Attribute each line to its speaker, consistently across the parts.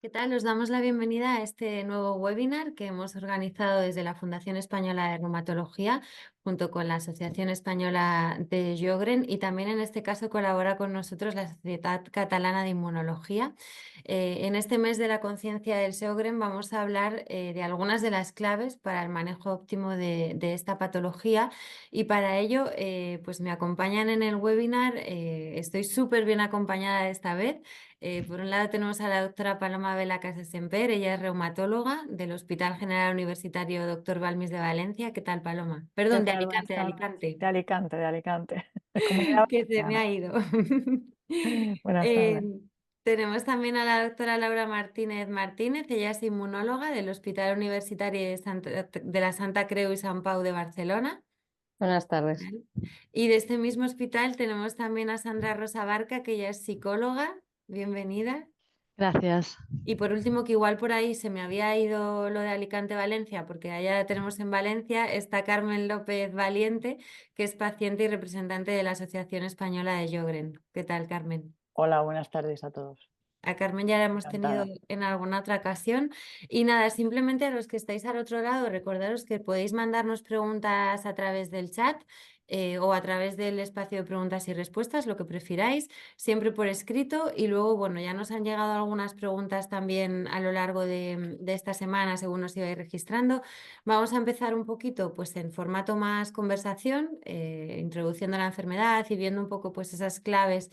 Speaker 1: ¿Qué tal? Os damos la bienvenida a este nuevo webinar que hemos organizado desde la Fundación Española de Reumatología junto con la Asociación Española de Sjögren y también en este caso colabora con nosotros la Sociedad Catalana de Inmunología. En este mes de la conciencia del Sjögren vamos a hablar de algunas de las claves para el manejo óptimo de esta patología y para ello pues me acompañan en el webinar. Estoy súper bien acompañada esta vez. Por un lado tenemos a la doctora Paloma Vela Casasemper, ella es reumatóloga del Hospital General Universitario Dr. Balmis de Valencia. ¿Qué tal, Paloma?
Speaker 2: ¿Qué
Speaker 1: Perdón, de
Speaker 2: tal? Buenas
Speaker 1: Alicante, de
Speaker 2: tardes.
Speaker 1: Alicante,
Speaker 2: De Alicante, de Alicante. Comunidad
Speaker 1: que se me
Speaker 2: Valenciana.
Speaker 1: ha ido.
Speaker 2: Buenas
Speaker 1: Eh,
Speaker 2: tardes.
Speaker 1: tenemos también a la doctora Laura Martínez Martínez, ella es inmunóloga del Hospital Universitario de la Santa Creu y Sant Pau de Barcelona.
Speaker 3: Buenas tardes.
Speaker 1: ¿Vale? Y de este mismo hospital tenemos también a Sandra Rosa Barca, que ella es psicóloga. Bienvenida.
Speaker 3: Gracias.
Speaker 1: Y por último, que igual por ahí se me había ido lo de Alicante-Valencia, porque allá tenemos en Valencia, está Carmen López Valiente, que es paciente y representante de la Asociación Española de Sjögren. ¿Qué tal, Carmen?
Speaker 2: Hola, buenas tardes a todos.
Speaker 1: A Carmen ya la hemos tenido
Speaker 2: Encantada.
Speaker 1: en alguna otra ocasión. Y nada, simplemente a los que estáis al otro lado, recordaros que podéis mandarnos preguntas a través del chat o a través del espacio de preguntas y respuestas, lo que prefiráis, siempre por escrito. Y luego, bueno, ya nos han llegado algunas preguntas también a lo largo de esta semana, según os ibais registrando. Vamos a empezar un poquito pues en formato más conversación, introduciendo la enfermedad y viendo un poco pues esas claves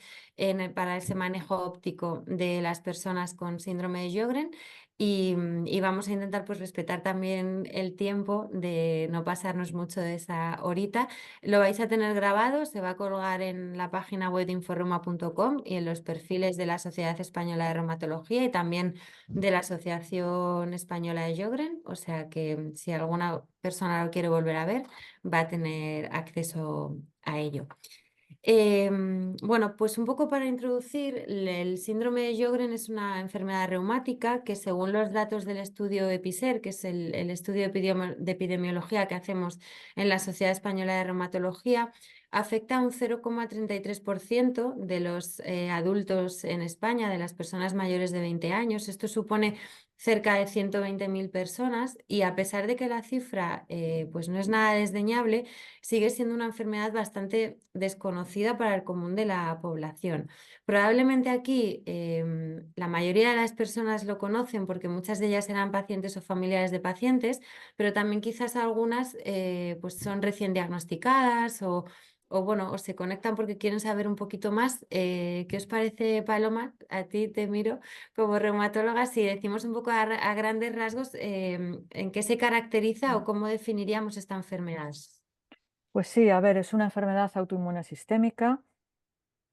Speaker 1: para ese manejo óptico de las personas con síndrome de Sjögren y vamos a intentar pues respetar también el tiempo de no pasarnos mucho de esa horita. Lo vais a tener grabado, se va a colgar en la página web de inforruma.com y en los perfiles de la Sociedad Española de Reumatología y también de la Asociación Española de Sjögren, o sea que si alguna persona lo quiere volver a ver, va a tener acceso a ello. Bueno, pues un poco para introducir, el síndrome de Sjögren es una enfermedad reumática que según los datos del estudio EPISER, que es el estudio de epidemiología que hacemos en la Sociedad Española de Reumatología, afecta a un 0,33% de los adultos en España, de las personas mayores de 20 años. Esto supone cerca de 120.000 personas y a pesar de que la cifra pues no es nada desdeñable, sigue siendo una enfermedad bastante desconocida para el común de la población. Probablemente aquí la mayoría de las personas lo conocen porque muchas de ellas eran pacientes o familiares de pacientes, pero también quizás algunas pues son recién diagnosticadas o bueno, o se conectan porque quieren saber un poquito más. ¿Qué os parece, Paloma? A ti te miro como reumatóloga, si decimos un poco a grandes rasgos en qué se caracteriza o cómo definiríamos esta enfermedad.
Speaker 2: Pues sí, a ver, es una enfermedad autoinmune sistémica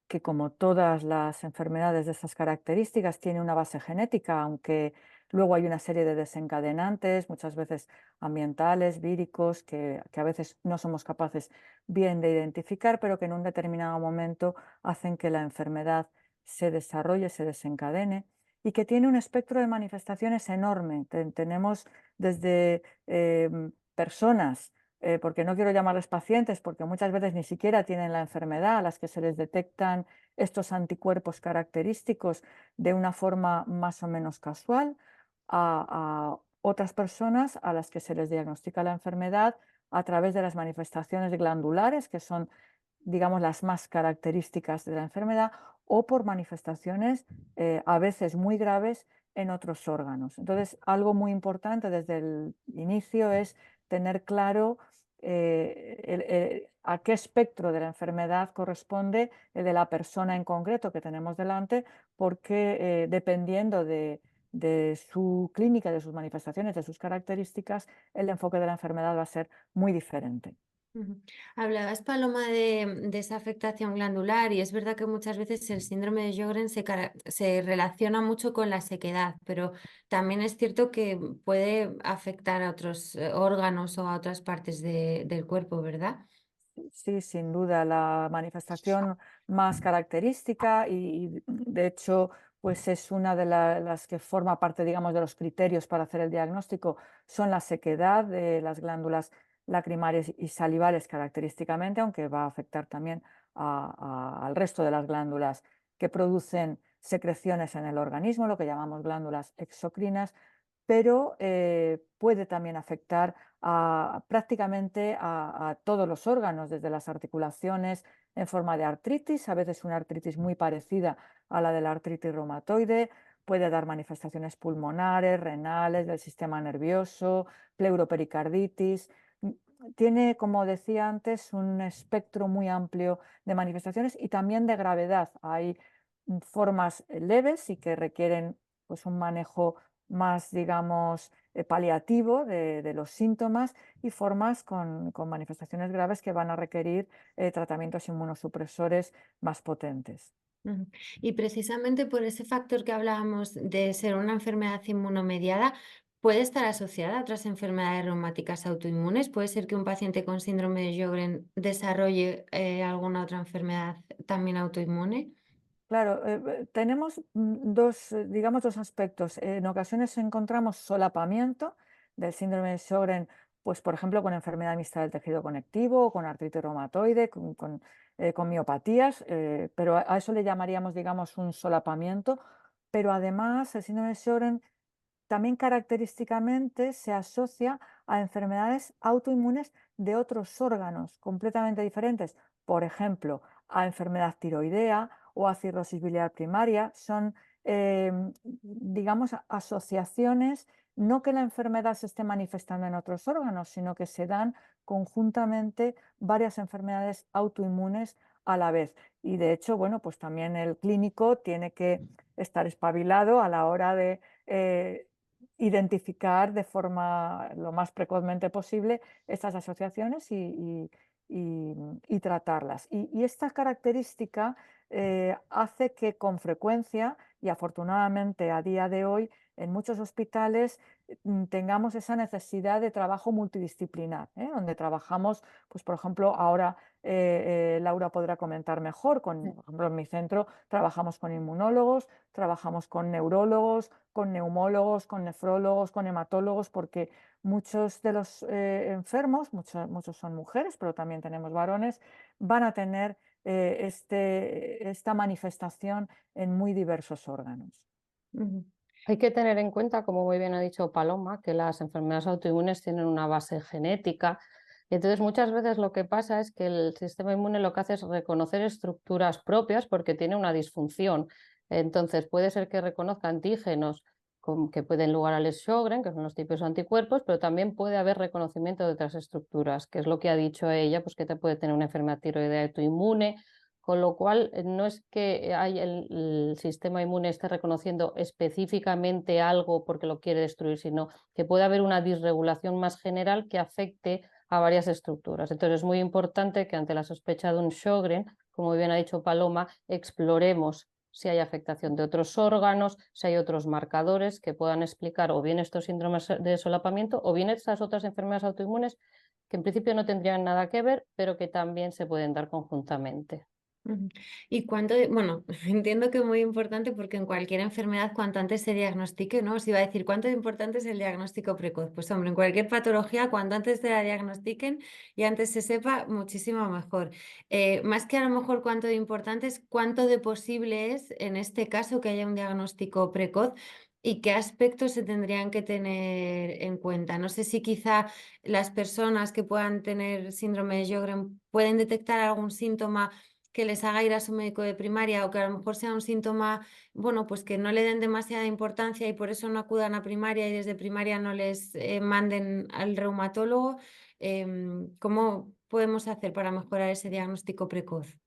Speaker 2: que, como todas las enfermedades de estas características, tiene una base genética, aunque luego hay una serie de desencadenantes, muchas veces ambientales, víricos, que a veces no somos capaces bien de identificar, pero que en un determinado momento hacen que la enfermedad se desarrolle, se desencadene y que tiene un espectro de manifestaciones enorme. Tenemos desde personas, porque no quiero llamarles pacientes, porque muchas veces ni siquiera tienen la enfermedad, a las que se les detectan estos anticuerpos característicos de una forma más o menos casual, a otras personas a las que se les diagnostica la enfermedad a través de las manifestaciones glandulares, que son, digamos, las más características de la enfermedad, o por manifestaciones a veces muy graves en otros órganos. Entonces, algo muy importante desde el inicio es tener claro a qué espectro de la enfermedad corresponde el de la persona en concreto que tenemos delante, porque dependiendo de su clínica, de sus manifestaciones, de sus características, el enfoque de la enfermedad va a ser muy diferente.
Speaker 1: Ujú. Hablabas, Paloma, de esa afectación glandular y es verdad que muchas veces el síndrome de Sjögren se relaciona mucho con la sequedad, pero también es cierto que puede afectar a otros órganos o a otras partes del cuerpo, ¿verdad?
Speaker 2: Sí, sin duda, la manifestación más característica y, de hecho, pues es una de las que forma parte, digamos, de los criterios para hacer el diagnóstico, son la sequedad de las glándulas lacrimales y salivales característicamente, aunque va a afectar también al resto de las glándulas que producen secreciones en el organismo, lo que llamamos glándulas exocrinas, pero puede también afectar prácticamente a todos los órganos, desde las articulaciones en forma de artritis, a veces una artritis muy parecida a la de la artritis reumatoide, puede dar manifestaciones pulmonares, renales, del sistema nervioso, pleuropericarditis. Tiene, como decía antes, un espectro muy amplio de manifestaciones y también de gravedad. Hay formas leves y que requieren pues, un manejo más, digamos, paliativo de los síntomas, y formas con manifestaciones graves que van a requerir tratamientos inmunosupresores más potentes.
Speaker 1: Ujú. Y precisamente por ese factor que hablábamos de ser una enfermedad inmunomediada, puede estar asociada a otras enfermedades reumáticas autoinmunes. Puede ser que un paciente con síndrome de Sjögren desarrolle alguna otra enfermedad también autoinmune.
Speaker 2: Claro, tenemos dos, digamos, dos aspectos. En ocasiones encontramos solapamiento del síndrome de Sjögren, pues por ejemplo con enfermedad mixta del tejido conectivo, con artritis reumatoide, con miopatías, pero a eso le llamaríamos, digamos, un solapamiento. Pero además el síndrome de Sjögren también característicamente se asocia a enfermedades autoinmunes de otros órganos completamente diferentes, por ejemplo, a enfermedad tiroidea o a cirrosis biliar primaria. Son, digamos, asociaciones, no que la enfermedad se esté manifestando en otros órganos, sino que se dan conjuntamente varias enfermedades autoinmunes a la vez. Y de hecho, bueno, pues también el clínico tiene que estar espabilado a la hora de identificar de forma lo más precozmente posible estas asociaciones y tratarlas. Y esta característica hace que con frecuencia, y afortunadamente a día de hoy, en muchos hospitales tengamos esa necesidad de trabajo multidisciplinar, donde trabajamos, pues por ejemplo, ahora Laura podrá comentar mejor, por ejemplo, en mi centro trabajamos con inmunólogos, trabajamos con neurólogos, con neumólogos, con nefrólogos, con hematólogos, porque muchos de los enfermos, muchos son mujeres, pero también tenemos varones, van a tener esta manifestación en muy diversos órganos.
Speaker 1: Ujú.
Speaker 3: Hay que tener en cuenta, como muy bien ha dicho Paloma, que las enfermedades autoinmunes tienen una base genética. Entonces, muchas veces lo que pasa es que el sistema inmune lo que hace es reconocer estructuras propias porque tiene una disfunción. Entonces, puede ser que reconozca antígenos que pueden lugar al Sjögren, que son los típicos anticuerpos, pero también puede haber reconocimiento de otras estructuras, que es lo que ha dicho ella, pues que te puede tener una enfermedad tiroidea autoinmune, con lo cual no es que el sistema inmune esté reconociendo específicamente algo porque lo quiere destruir, sino que puede haber una disregulación más general que afecte a varias estructuras. Entonces es muy importante que ante la sospecha de un Sjögren, como bien ha dicho Paloma, exploremos si hay afectación de otros órganos, si hay otros marcadores que puedan explicar o bien estos síndromes de solapamiento o bien estas otras enfermedades autoinmunes que en principio no tendrían nada que ver, pero que también se pueden dar conjuntamente.
Speaker 1: Ujú. Y bueno, entiendo que es muy importante porque en cualquier enfermedad, cuanto antes se diagnostique, ¿no? Os iba a decir, ¿cuánto importante es el diagnóstico precoz? Pues hombre, en cualquier patología, cuanto antes te la diagnostiquen y antes se sepa, muchísimo mejor. Más que a lo mejor cuánto de importante es, cuánto de posible es, en este caso, que haya un diagnóstico precoz y qué aspectos se tendrían que tener en cuenta. No sé si quizá las personas que puedan tener síndrome de Sjögren pueden detectar algún síntoma que les haga ir a su médico de primaria, o que a lo mejor sea un síntoma, bueno, pues que no le den demasiada importancia y por eso no acudan a primaria y desde primaria no les manden al reumatólogo. ¿Cómo podemos hacer para mejorar ese diagnóstico precoz?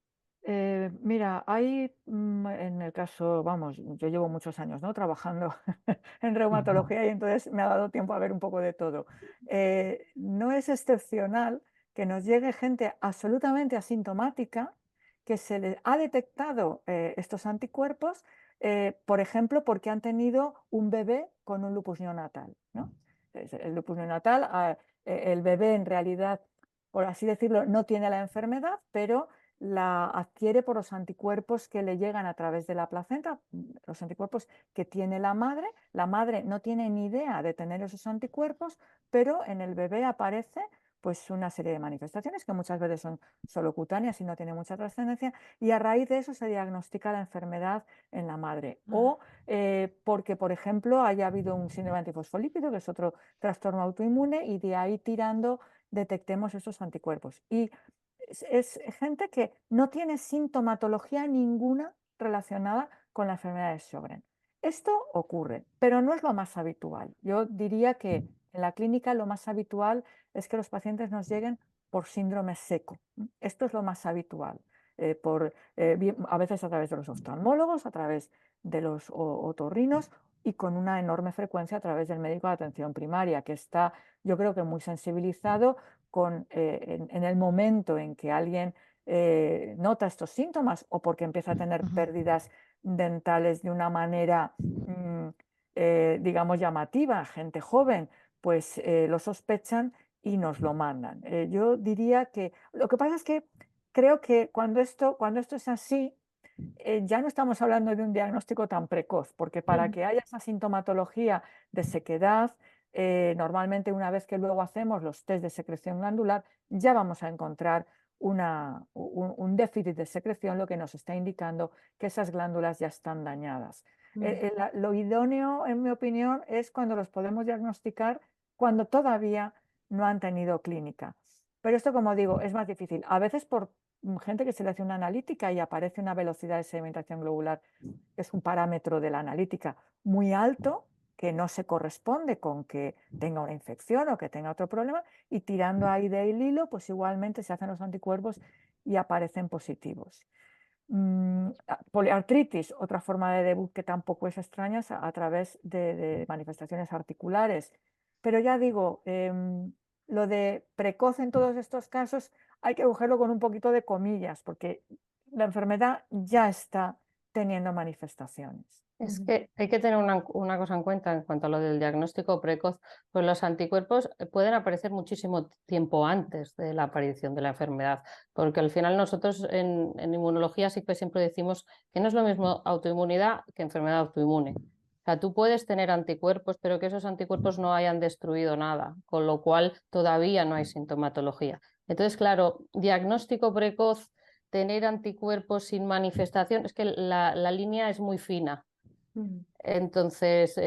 Speaker 2: Mira, hay en el caso, vamos, yo llevo muchos años, ¿no? Trabajando en reumatología, y entonces me ha dado tiempo a ver un poco de todo. No es excepcional que nos llegue gente absolutamente asintomática que se le ha detectado estos anticuerpos, por ejemplo, porque han tenido un bebé con un lupus neonatal, ¿no? El lupus neonatal, el bebé en realidad, por así decirlo, no tiene la enfermedad, pero la adquiere por los anticuerpos que le llegan a través de la placenta, los anticuerpos que tiene la madre. La madre no tiene ni idea de tener esos anticuerpos, pero en el bebé aparece pues una serie de manifestaciones que muchas veces son solo cutáneas y no tienen mucha trascendencia, y a raíz de eso se diagnostica la enfermedad en la madre. O porque, por ejemplo, haya habido un síndrome antifosfolípido, que es otro trastorno autoinmune, y de ahí tirando detectemos esos anticuerpos. Y es gente que no tiene sintomatología ninguna relacionada con la enfermedad de Sjögren. Esto ocurre, pero no es lo más habitual. Yo diría que en la clínica lo más habitual es que los pacientes nos lleguen por síndrome seco. Esto es lo más habitual, a veces a través de los oftalmólogos, a través de los otorrinos y con una enorme frecuencia a través del médico de atención primaria, que está, yo creo que muy sensibilizado en el momento en que alguien nota estos síntomas o porque empieza a tener pérdidas dentales de una manera, digamos, llamativa, gente joven, pues lo sospechan y nos lo mandan. Yo diría que lo que pasa es que creo que cuando esto es así, ya no estamos hablando de un diagnóstico tan precoz, porque para que haya esa sintomatología de sequedad, normalmente una vez que luego hacemos los test de secreción glandular, ya vamos a encontrar un déficit de secreción, lo que nos está indicando que esas glándulas ya están dañadas. Lo idóneo, en mi opinión, es cuando los podemos diagnosticar cuando todavía no han tenido clínica. Pero esto, como digo, es más difícil. A veces por gente que se le hace una analítica y aparece una velocidad de sedimentación globular, que es un parámetro de la analítica muy alto, que no se corresponde con que tenga una infección o que tenga otro problema, y tirando ahí del hilo, pues igualmente se hacen los anticuerpos y aparecen positivos. Poliartritis, otra forma de debut que tampoco es extraña, es a través de manifestaciones articulares. Pero ya digo, lo de precoz en todos estos casos hay que cogerlo con un poquito de comillas, porque la enfermedad ya está teniendo manifestaciones.
Speaker 3: Es que hay que tener una cosa en cuenta en cuanto a lo del diagnóstico precoz, pues los anticuerpos pueden aparecer muchísimo tiempo antes de la aparición de la enfermedad, porque al final nosotros en inmunología sí que siempre decimos que no es lo mismo autoinmunidad que enfermedad autoinmune. O sea, tú puedes tener anticuerpos, pero que esos anticuerpos no hayan destruido nada, con lo cual todavía no hay sintomatología. Entonces, claro, diagnóstico precoz, tener anticuerpos sin manifestación, es que la línea es muy fina. Entonces,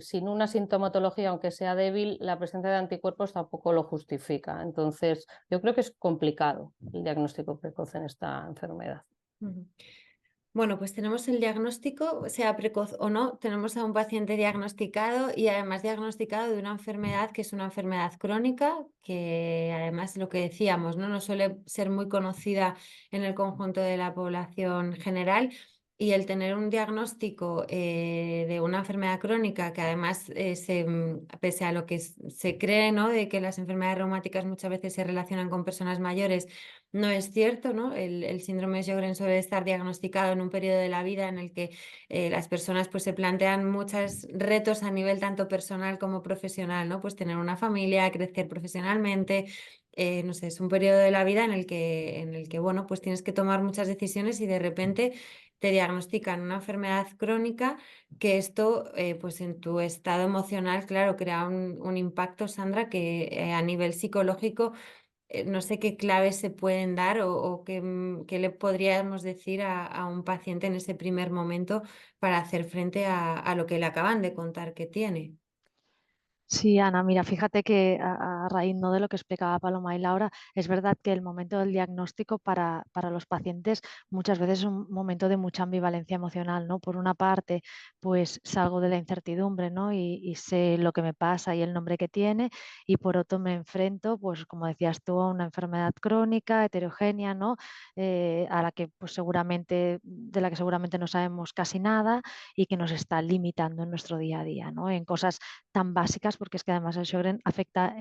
Speaker 3: sin una sintomatología, aunque sea débil, la presencia de anticuerpos tampoco lo justifica. Entonces, yo creo que es complicado el diagnóstico precoz en esta enfermedad.
Speaker 1: Bueno, pues tenemos el diagnóstico, sea precoz o no, tenemos a un paciente diagnosticado y además diagnosticado de una enfermedad que es una enfermedad crónica, que además lo que decíamos, ¿no? No suele ser muy conocida en el conjunto de la población general. Y el tener un diagnóstico de una enfermedad crónica que además, pese a lo que se cree, ¿no? De que las enfermedades reumáticas muchas veces se relacionan con personas mayores, no es cierto, ¿no? El síndrome de Sjögren suele estar diagnosticado en un periodo de la vida en el que las personas pues, se plantean muchos retos a nivel tanto personal como profesional, ¿no? Pues tener una familia, crecer profesionalmente. No sé, es un periodo de la vida en el que, bueno, pues tienes que tomar muchas decisiones y de repente te diagnostican una enfermedad crónica que esto, pues en tu estado emocional, claro, crea un impacto, Sandra, que a nivel psicológico no sé qué claves se pueden dar o qué le podríamos decir a un paciente en ese primer momento para hacer frente a lo que le acaban de contar que tiene.
Speaker 4: Sí, Ana, mira, fíjate que a raíz, ¿no?, de lo que explicaba Paloma y Laura, es verdad que el momento del diagnóstico para los pacientes muchas veces es un momento de mucha ambivalencia emocional, ¿no? Por una parte, pues salgo de la incertidumbre, ¿no? Y sé lo que me pasa y el nombre que tiene, y por otro me enfrento, pues como decías tú, a una enfermedad crónica, heterogénea, ¿no? A la que pues de la que seguramente no sabemos casi nada y que nos está limitando en nuestro día a día, ¿no? En cosas tan básicas, porque es que además el Sjögren afecta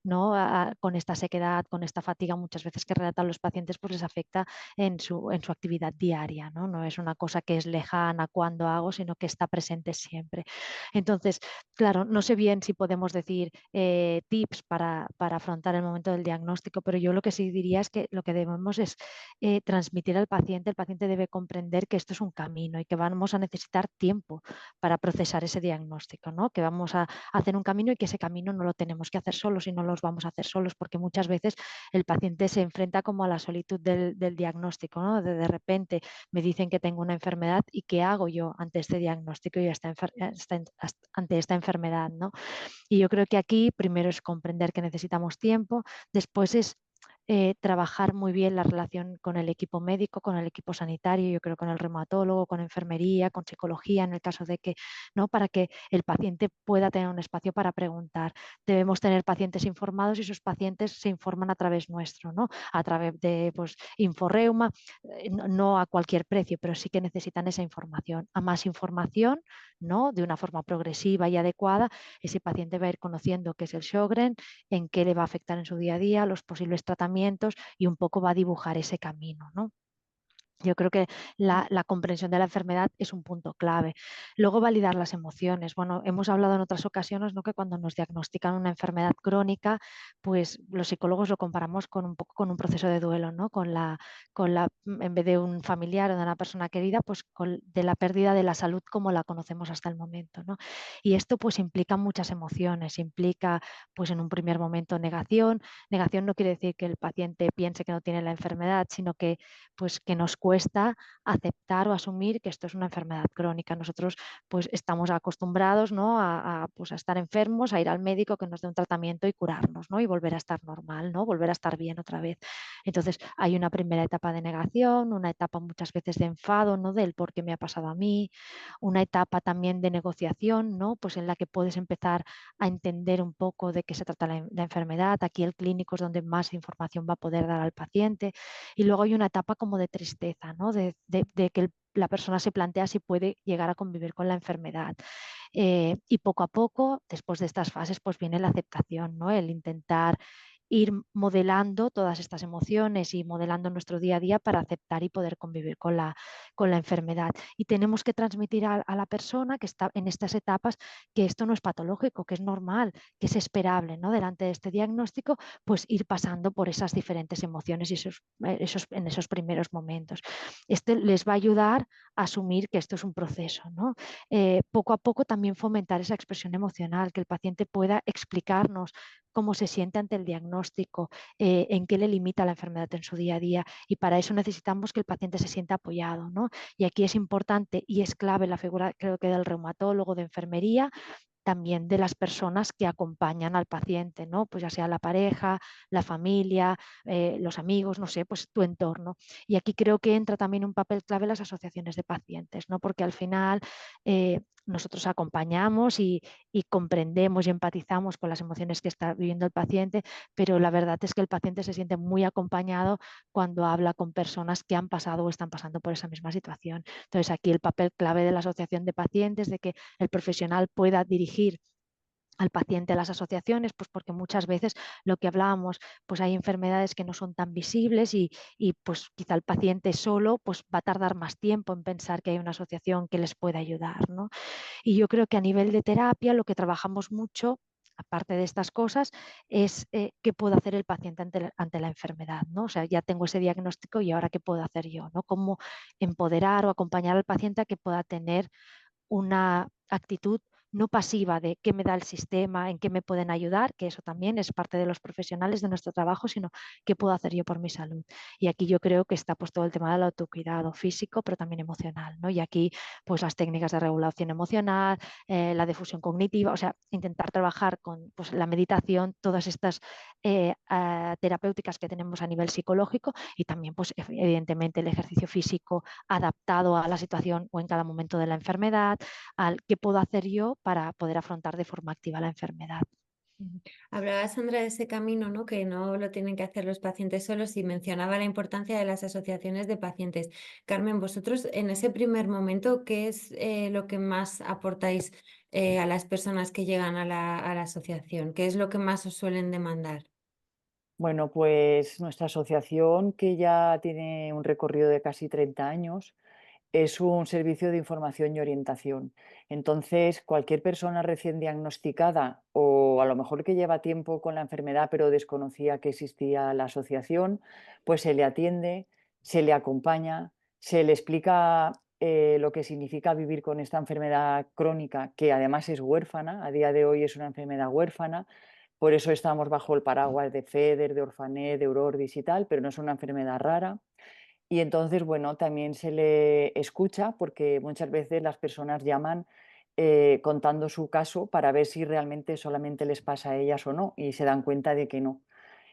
Speaker 4: ¿no? Con esta sequedad, con esta fatiga muchas veces que relatan los pacientes, pues les afecta en su actividad diaria, ¿no? No es una cosa que es lejana cuando hago, sino que está presente siempre. Entonces, claro, no sé bien si podemos decir tips para afrontar el momento del diagnóstico, pero yo lo que sí diría es que lo que debemos es transmitir al paciente, el paciente debe comprender que esto es un camino y que vamos a necesitar tiempo para procesar ese diagnóstico, ¿no? Que vamos a hacer un camino camino y que ese camino no lo tenemos que hacer solos y no los vamos a hacer solos, porque muchas veces el paciente se enfrenta como a la solitud del diagnóstico, ¿no? De repente me dicen que tengo una enfermedad y qué hago yo ante este diagnóstico y ante esta enfermedad, ¿no? Y yo creo que aquí primero es comprender que necesitamos tiempo, después es trabajar muy bien la relación con el equipo médico, con el equipo sanitario, yo creo con el reumatólogo, con enfermería, con psicología, en el caso de que, ¿no? Para que el paciente pueda tener un espacio para preguntar. Debemos tener pacientes informados y esos pacientes se informan a través nuestro, ¿no? A través de pues, Inforeuma, no a cualquier precio, pero sí que necesitan esa información. A más información, ¿no? De una forma progresiva y adecuada, ese paciente va a ir conociendo qué es el Sjögren, en qué le va a afectar en su día a día, los posibles tratamientos y un poco va a dibujar ese camino, ¿no? Yo creo que la comprensión de la enfermedad es un punto clave. Luego, validar las emociones. Bueno, hemos hablado en otras ocasiones, ¿no? Que cuando nos diagnostican una enfermedad crónica, pues los psicólogos lo comparamos con un poco con un proceso de duelo, ¿no? En vez de un familiar o de una persona querida, pues de la pérdida de la salud como la conocemos hasta el momento, ¿no? Y esto pues implica muchas emociones, implica pues en un primer momento negación. Negación no quiere decir que el paciente piense que no tiene la enfermedad, sino que pues que nos cuesta aceptar o asumir que esto es una enfermedad crónica. Nosotros pues estamos acostumbrados, ¿no? Pues, a estar enfermos, a ir al médico que nos dé un tratamiento y curarnos, ¿no? Y volver a estar normal, ¿no? Volver a estar bien otra vez. Entonces hay una primera etapa de negación, una etapa muchas veces de enfado, ¿no? Del por qué me ha pasado a mí, una etapa también de negociación, ¿no? Pues en la que puedes empezar a entender un poco de qué se trata la enfermedad. Aquí el clínico es donde más información va a poder dar al paciente. Y luego hay una etapa como de tristeza, ¿no? De que la persona se plantea si puede llegar a convivir con la enfermedad. Y poco a poco, después de estas fases, pues viene la aceptación, ¿no? El intentar ir modelando todas estas emociones y modelando nuestro día a día para aceptar y poder convivir con la enfermedad. Y tenemos que transmitir a la persona que está en estas etapas que esto no es patológico, que es normal, que es esperable, ¿no? Delante de este diagnóstico, pues ir pasando por esas diferentes emociones y en esos primeros momentos. Este les va a ayudar a asumir que esto es un proceso, ¿no? Poco a poco también fomentar esa expresión emocional, que el paciente pueda explicarnos cómo se siente ante el diagnóstico, en qué le limita la enfermedad en su día a día, y para eso necesitamos que el paciente se sienta apoyado, ¿no? Y aquí es importante y es clave la figura, creo que del reumatólogo, de enfermería, también de las personas que acompañan al paciente, ¿no? Pues ya sea la pareja, la familia, los amigos, no sé, pues tu entorno. Y aquí creo que entra también un papel clave las asociaciones de pacientes, ¿no? Porque al final nosotros acompañamos y comprendemos y empatizamos con las emociones que está viviendo el paciente, pero la verdad es que el paciente se siente muy acompañado cuando habla con personas que han pasado o están pasando por esa misma situación. Entonces aquí el papel clave de la asociación de pacientes, de que el profesional pueda dirigir al paciente a las asociaciones, pues porque muchas veces lo que hablábamos, pues hay enfermedades que no son tan visibles y pues quizá el paciente solo pues va a tardar más tiempo en pensar que hay una asociación que les pueda ayudar, ¿no? Y yo creo que a nivel de terapia lo que trabajamos mucho, aparte de estas cosas, es qué puede hacer el paciente ante la enfermedad, ¿no? O sea, ya tengo ese diagnóstico y ahora qué puedo hacer yo, ¿no? Cómo empoderar o acompañar al paciente a que pueda tener una actitud no pasiva de qué me da el sistema, en qué me pueden ayudar, que eso también es parte de los profesionales de nuestro trabajo, sino qué puedo hacer yo por mi salud. Y aquí yo creo que está pues todo el tema del autocuidado físico, pero también emocional, ¿no? Y aquí pues las técnicas de regulación emocional, la difusión cognitiva, o sea, intentar trabajar con pues, la meditación, todas estas terapéuticas que tenemos a nivel psicológico y también pues evidentemente el ejercicio físico adaptado a la situación o en cada momento de la enfermedad, al qué puedo hacer yo para poder afrontar de forma activa la enfermedad.
Speaker 1: Hablaba Sandra de ese camino, ¿no? Que no lo tienen que hacer los pacientes solos, y mencionaba la importancia de las asociaciones de pacientes. Carmen, vosotros en ese primer momento, ¿qué es lo que más aportáis a las personas que llegan a la asociación? ¿Qué es lo que más os suelen demandar?
Speaker 2: Bueno, pues nuestra asociación, que ya tiene un recorrido de casi 30 años, es un servicio de información y orientación. Entonces, cualquier persona recién diagnosticada o a lo mejor que lleva tiempo con la enfermedad pero desconocía que existía la asociación, pues se le atiende, se le acompaña, se le explica
Speaker 5: lo que significa vivir con esta enfermedad crónica, que además es huérfana, a día de hoy es una enfermedad huérfana, por eso estamos bajo el paraguas de FEDER, de Orfanet, de Eurordis y tal, pero no es una enfermedad rara. Y entonces, bueno, también se le escucha porque muchas veces las personas llaman contando su caso para ver si realmente solamente les pasa a ellas o no, y se dan cuenta de que no.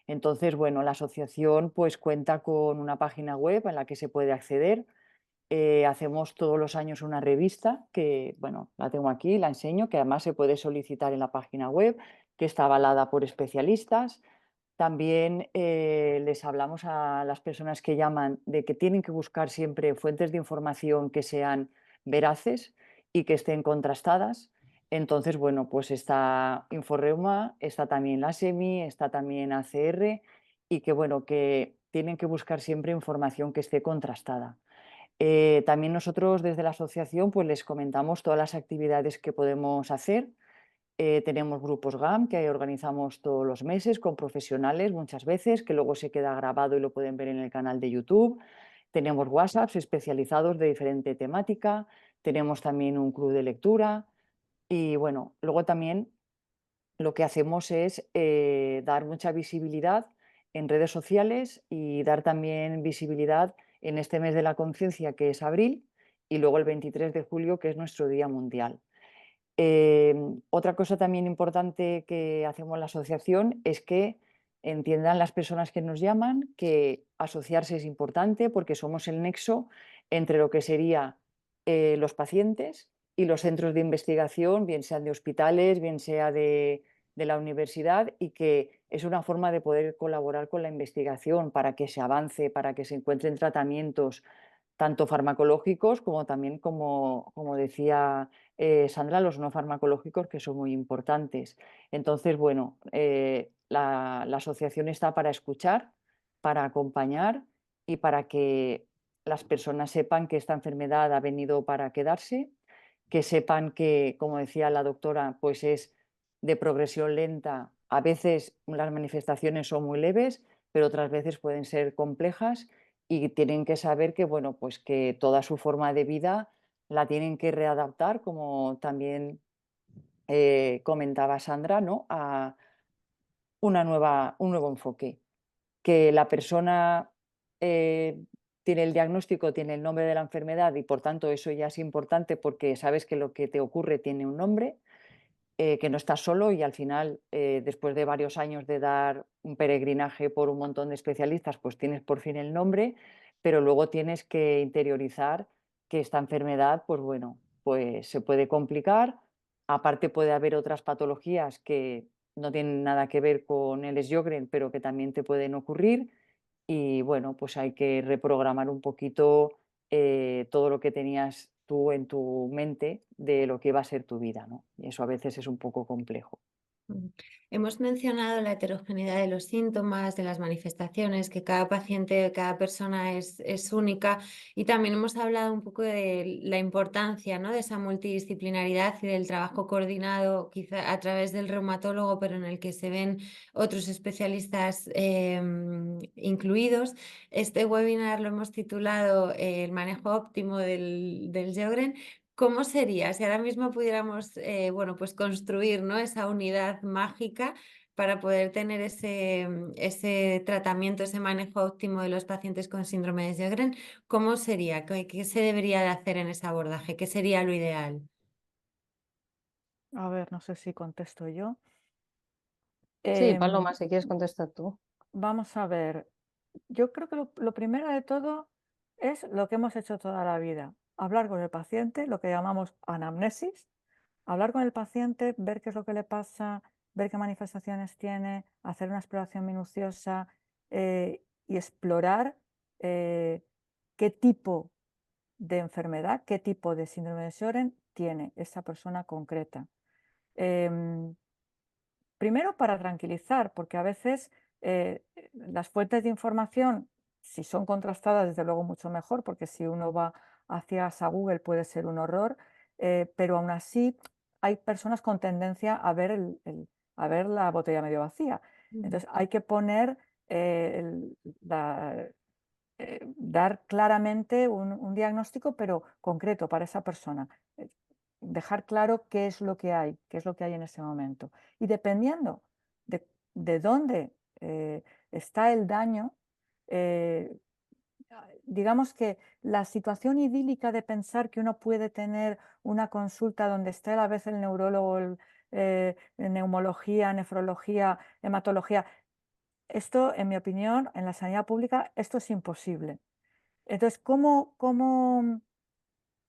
Speaker 5: Entonces, bueno, la asociación pues cuenta con una página web en la que se puede acceder. Hacemos todos los años una revista que, bueno, la tengo aquí, la enseño, que además se puede solicitar en la página web, que está avalada por especialistas. También les hablamos a las personas que llaman de que tienen que buscar siempre fuentes de información que sean veraces y que estén contrastadas. Entonces, bueno, pues está Inforeuma, está también la SEMI, está también ACR y que, bueno, que tienen que buscar siempre información que esté contrastada. También nosotros desde la asociación pues les comentamos todas las actividades que podemos hacer. Tenemos grupos GAM que organizamos todos los meses con profesionales muchas veces, que luego se queda grabado y lo pueden ver en el canal de YouTube. Tenemos WhatsApps especializados de diferente temática. Tenemos también un club de lectura. Y bueno, luego también lo que hacemos es dar mucha visibilidad en redes sociales y dar también visibilidad en este mes de la conciencia, que es abril, y luego el 23 de julio, que es nuestro Día Mundial. Otra cosa también importante que hacemos en la asociación es que entiendan las personas que nos llaman que asociarse es importante porque somos el nexo entre lo que sería los pacientes y los centros de investigación, bien sean de hospitales, bien sea de la universidad, y que es una forma de poder colaborar con la investigación para que se avance, para que se encuentren tratamientos tanto farmacológicos como también, como decía Sandra, los no farmacológicos, que son muy importantes. Entonces, bueno, la asociación está para escuchar, para acompañar y para que las personas sepan que esta enfermedad ha venido para quedarse, que sepan que, como decía la doctora, pues es de progresión lenta. A veces las manifestaciones son muy leves, pero otras veces pueden ser complejas, y tienen que saber que, bueno, pues que toda su forma de vida la tienen que readaptar, como también comentaba Sandra, ¿no? A un nuevo enfoque. Que la persona tiene el diagnóstico, tiene el nombre de la enfermedad, y por tanto eso ya es importante porque sabes que lo que te ocurre tiene un nombre, que no estás solo, y al final, después de varios años de dar un peregrinaje por un montón de especialistas, pues tienes por fin el nombre, pero luego tienes que interiorizar que esta enfermedad, pues bueno, pues se puede complicar. Aparte puede haber otras patologías que no tienen nada que ver con el Sjögren, pero que también te pueden ocurrir, y bueno, pues hay que reprogramar un poquito todo lo que tenías tú en tu mente de lo que va a ser tu vida, ¿no? Y eso a veces es un poco complejo.
Speaker 1: Hemos mencionado la heterogeneidad de los síntomas, de las manifestaciones, que cada paciente, cada persona es única, y también hemos hablado un poco de la importancia, ¿no?, de esa multidisciplinaridad y del trabajo coordinado, quizá a través del reumatólogo, pero en el que se ven otros especialistas incluidos. Este webinar lo hemos titulado El manejo óptimo del Sjögren. ¿Cómo sería si ahora mismo pudiéramos bueno, pues construir, ¿no?, esa unidad mágica para poder tener ese tratamiento, ese manejo óptimo de los pacientes con síndrome de Sjögren? ¿Cómo sería? ¿Qué se debería de hacer en ese abordaje? ¿Qué sería lo ideal?
Speaker 2: A ver, no sé si contesto yo.
Speaker 3: Sí,
Speaker 2: Em,
Speaker 3: Paloma, si quieres contestar tú.
Speaker 2: Vamos a ver. Yo creo que lo primero de todo es lo que hemos hecho toda la vida: hablar con el paciente, lo que llamamos anamnesis, hablar con el paciente, ver qué es lo que le pasa, ver qué manifestaciones tiene, hacer una exploración minuciosa, y explorar eh, qué tipo de enfermedad, qué tipo de síndrome de Sjögren tiene esa persona concreta. Em, Primero, para tranquilizar, porque a veces las fuentes de información, si son contrastadas, desde luego mucho mejor, porque si uno va hacia Google puede ser un horror, pero aún así hay personas con tendencia a ver, a ver la botella medio vacía.
Speaker 1: Mm.
Speaker 2: Entonces hay que poner la, dar claramente un diagnóstico, pero concreto para esa persona. Dejar claro qué es lo que hay, qué es lo que hay en ese momento. Y dependiendo de dónde está el daño, digamos que la situación idílica de pensar que uno puede tener una consulta donde esté a la vez el neurólogo, neumología, nefrología, hematología, esto, en mi opinión, en la sanidad pública, esto es imposible. Entonces, ¿cómo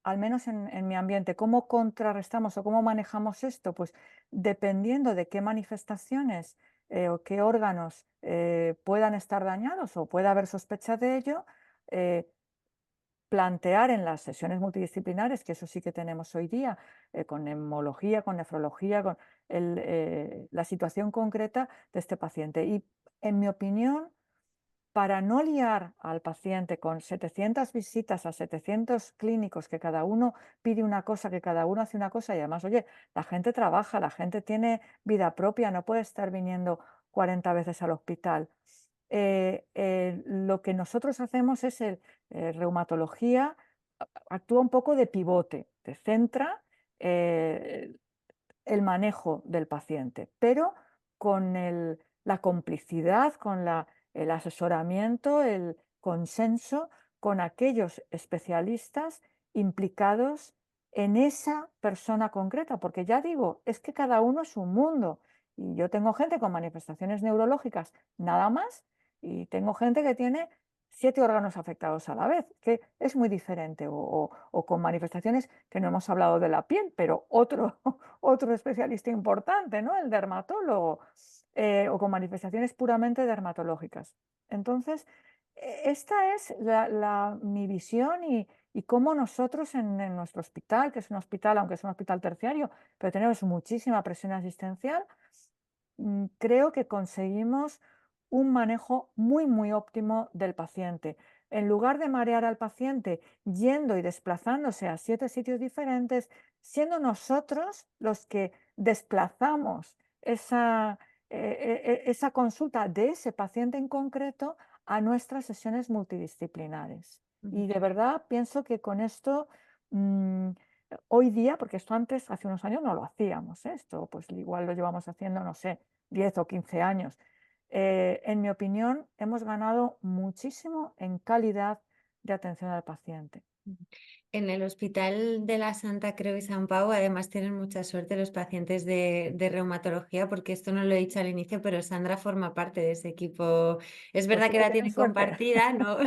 Speaker 2: al menos en mi ambiente, cómo contrarrestamos o cómo manejamos esto? Pues dependiendo de qué manifestaciones o qué órganos puedan estar dañados o pueda haber sospecha de ello, eh, plantear en las sesiones multidisciplinares, que eso sí que tenemos hoy día, con neumología, con nefrología, con la situación concreta de este paciente. Y en mi opinión, para no liar al paciente con 700 visitas a 700 clínicos, que cada uno pide una cosa, que cada uno hace una cosa, y además, oye, la gente trabaja, la gente tiene vida propia, no puede estar viniendo 40 veces al hospital. Lo que nosotros hacemos es reumatología, actúa un poco de pivote, te centra eh, el manejo del paciente, pero con la complicidad, con el asesoramiento, el consenso con aquellos especialistas implicados en esa persona concreta, porque ya digo, es que cada uno es un mundo. Y yo tengo gente con manifestaciones neurológicas nada más, y tengo gente que tiene 7 órganos afectados a la vez, que es muy diferente, o con manifestaciones que no hemos hablado de la piel, pero otro especialista importante, ¿no? El dermatólogo, o con manifestaciones puramente dermatológicas. Entonces, esta es mi visión y cómo nosotros en nuestro hospital, que es un hospital, aunque es un hospital terciario, pero tenemos muchísima presión asistencial, creo que conseguimos un manejo muy, muy óptimo del paciente. En lugar de marear al paciente yendo y desplazándose a 7 sitios diferentes, siendo nosotros los que desplazamos esa consulta de ese paciente en concreto a nuestras sesiones multidisciplinares. Y de verdad pienso que con esto, mm, hoy día, porque esto antes, hace unos años no lo hacíamos, esto pues igual lo llevamos haciendo, no sé, 10 o 15 años. En mi opinión, hemos ganado muchísimo en calidad de atención al paciente.
Speaker 1: En el Hospital de la Santa Creu y Sant Pau, además, tienen mucha suerte los pacientes de reumatología, porque esto no lo he dicho al inicio, pero Sandra forma parte de ese equipo. Es
Speaker 2: Pues
Speaker 1: verdad
Speaker 2: sí
Speaker 1: que
Speaker 2: que
Speaker 1: la
Speaker 2: tienen
Speaker 1: tiene
Speaker 2: suerte.
Speaker 1: compartida, no,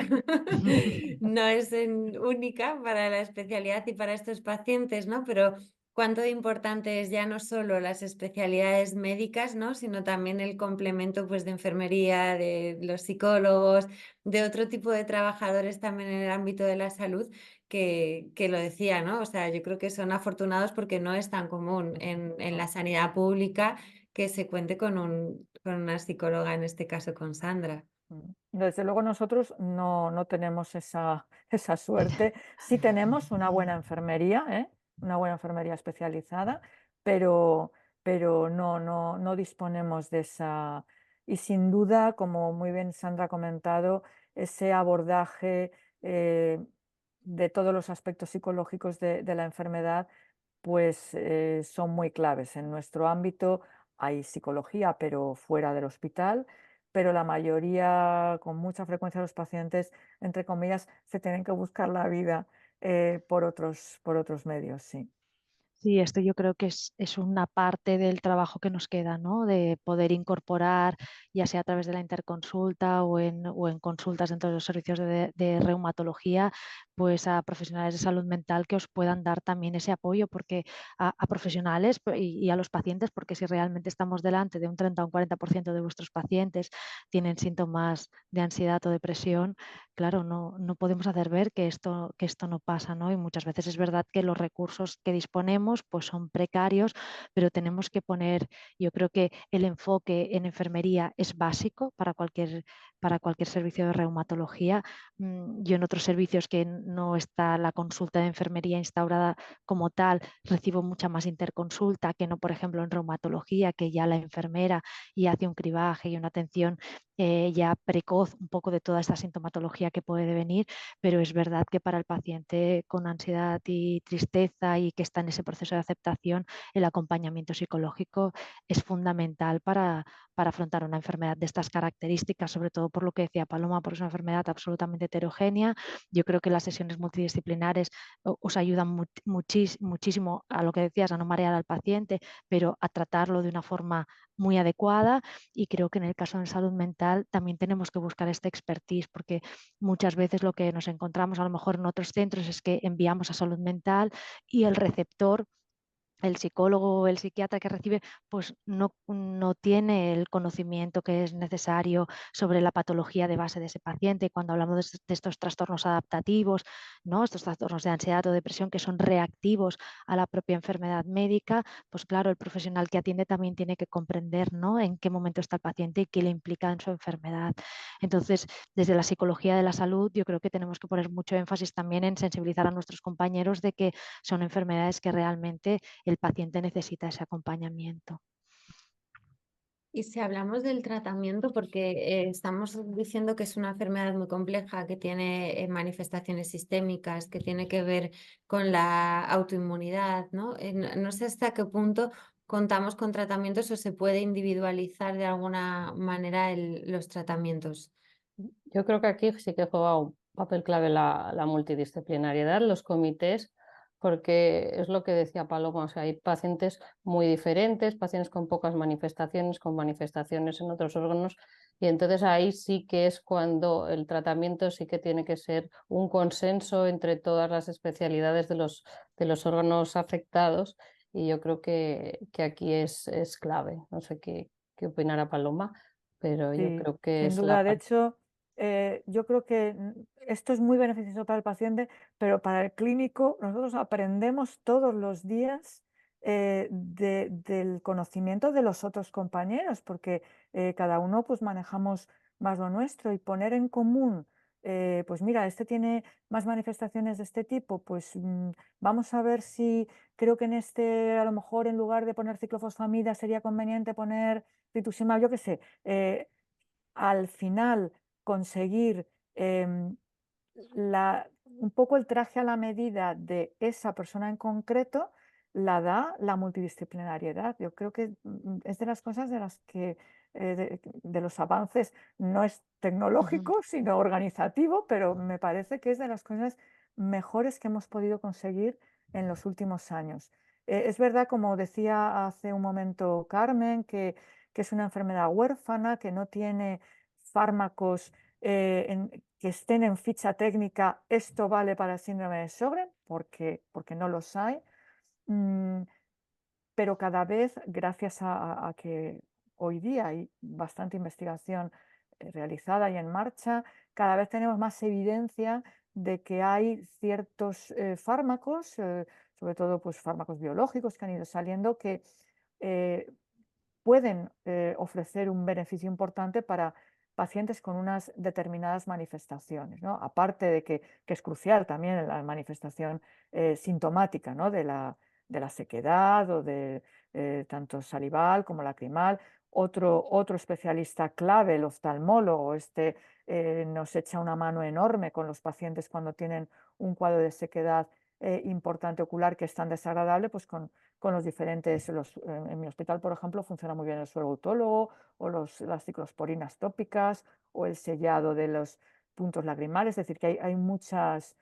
Speaker 1: no es única para la especialidad y para estos pacientes, ¿no? Pero cuánto de importante es ya no solo las especialidades médicas, ¿no? Sino también el complemento, pues, de enfermería, de los psicólogos, de otro tipo de trabajadores también en el ámbito de la salud que lo decía, ¿no? O sea, yo creo que son afortunados porque no es tan común en la sanidad pública que se cuente con una psicóloga, en este caso con Sandra.
Speaker 2: Desde luego nosotros no tenemos esa suerte. Sí tenemos una buena enfermería, una buena enfermería especializada, pero, pero no disponemos de esa. Y sin duda, como muy bien Sandra ha comentado, ese abordaje de todos los aspectos psicológicos de la enfermedad, pues son muy claves. En nuestro ámbito hay psicología, pero fuera del hospital, pero la mayoría, con mucha frecuencia, los pacientes, entre comillas, se tienen que buscar la vida por otros medios, sí.
Speaker 4: Sí, esto yo creo que es una parte del trabajo que nos queda, ¿no? De poder incorporar, ya sea a través de la interconsulta o en consultas dentro de los servicios de reumatología, pues a profesionales de salud mental que os puedan dar también ese apoyo porque a profesionales y a los pacientes, porque si realmente estamos delante de un 30 o un 40% de vuestros pacientes tienen síntomas de ansiedad o depresión, claro, no podemos hacer ver que esto no pasa, ¿no? Y muchas veces es verdad que los recursos que disponemos pues son precarios, pero tenemos que poner, yo creo que el enfoque en enfermería es básico para cualquier servicio de reumatología. Yo en otros servicios que no está la consulta de enfermería instaurada como tal, recibo mucha más interconsulta que no, por ejemplo, en reumatología, que ya la enfermera y hace un cribaje y una atención ya precoz un poco de toda esta sintomatología patología que puede venir, pero es verdad que para el paciente con ansiedad y tristeza y que está en ese proceso de aceptación, el acompañamiento psicológico es fundamental para afrontar una enfermedad de estas características, sobre todo por lo que decía Paloma, porque es una enfermedad absolutamente heterogénea. Yo creo que las sesiones multidisciplinares os ayudan muchísimo a lo que decías, a no marear al paciente, pero a tratarlo de una forma muy adecuada, y creo que en el caso de salud mental también tenemos que buscar este expertise, porque muchas veces lo que nos encontramos a lo mejor en otros centros es que enviamos a salud mental y el receptor, el psicólogo o el psiquiatra que recibe, pues no tiene el conocimiento que es necesario sobre la patología de base de ese paciente. Cuando hablamos de estos trastornos adaptativos, ¿no? Estos trastornos de ansiedad o depresión que son reactivos a la propia enfermedad médica, pues claro, el profesional que atiende también tiene que comprender, ¿no?, en qué momento está el paciente y qué le implica en su enfermedad. Entonces, desde la psicología de la salud, yo creo que tenemos que poner mucho énfasis también en sensibilizar a nuestros compañeros de que son enfermedades que realmente el paciente necesita ese acompañamiento.
Speaker 1: Y si hablamos del tratamiento, porque estamos diciendo que es una enfermedad muy compleja, que tiene manifestaciones sistémicas, que tiene que ver con la autoinmunidad, ¿no? No sé hasta qué punto contamos con tratamientos o se puede individualizar de alguna manera los tratamientos.
Speaker 3: Yo creo que aquí sí que juega un papel clave la multidisciplinariedad, los comités, porque es lo que decía Paloma, o sea, hay pacientes muy diferentes, pacientes con pocas manifestaciones, con manifestaciones en otros órganos, y entonces ahí sí que es cuando el tratamiento sí que tiene que ser un consenso entre todas las especialidades de los órganos afectados, y yo creo que aquí es clave. No sé qué opinará Paloma, pero yo
Speaker 2: Sí,
Speaker 3: creo que
Speaker 2: sin
Speaker 3: es la
Speaker 2: duda. De
Speaker 3: parte.
Speaker 2: hecho, yo creo que esto es muy beneficioso para el paciente, pero para el clínico nosotros aprendemos todos los días del conocimiento de los otros compañeros, porque cada uno pues manejamos más lo nuestro, y poner en común, pues mira, este tiene más manifestaciones de este tipo, pues vamos a ver si creo que en este, a lo mejor en lugar de poner ciclofosfamida sería conveniente poner rituximab, yo qué sé. Al final conseguir un poco el traje a la medida de esa persona en concreto, la da la multidisciplinariedad. Yo creo que es de las cosas de las que, de los avances, no es tecnológico, sino organizativo, pero me parece que es de las cosas mejores que hemos podido conseguir en los últimos años. Es verdad, como decía hace un momento Carmen, que es una enfermedad huérfana, que no tiene fármacos que estén en ficha técnica. Esto vale para el síndrome de Sjögren, porque no los hay. Mm, pero cada vez, gracias a que hoy día hay bastante investigación realizada y en marcha, cada vez tenemos más evidencia de que hay ciertos fármacos, sobre todo pues, fármacos biológicos que han ido saliendo, que eh, pueden ofrecer un beneficio importante para pacientes con unas determinadas manifestaciones, ¿no? Aparte de que es crucial también la manifestación sintomática, ¿no?, de la sequedad o de tanto salival como lacrimal. Otro especialista clave, el oftalmólogo, nos echa una mano enorme con los pacientes cuando tienen un cuadro de sequedad importante ocular que es tan desagradable, pues con los diferentes, en mi hospital, por ejemplo, funciona muy bien el suero autólogo o las ciclosporinas tópicas o el sellado de los puntos lagrimales. Es decir, que hay muchos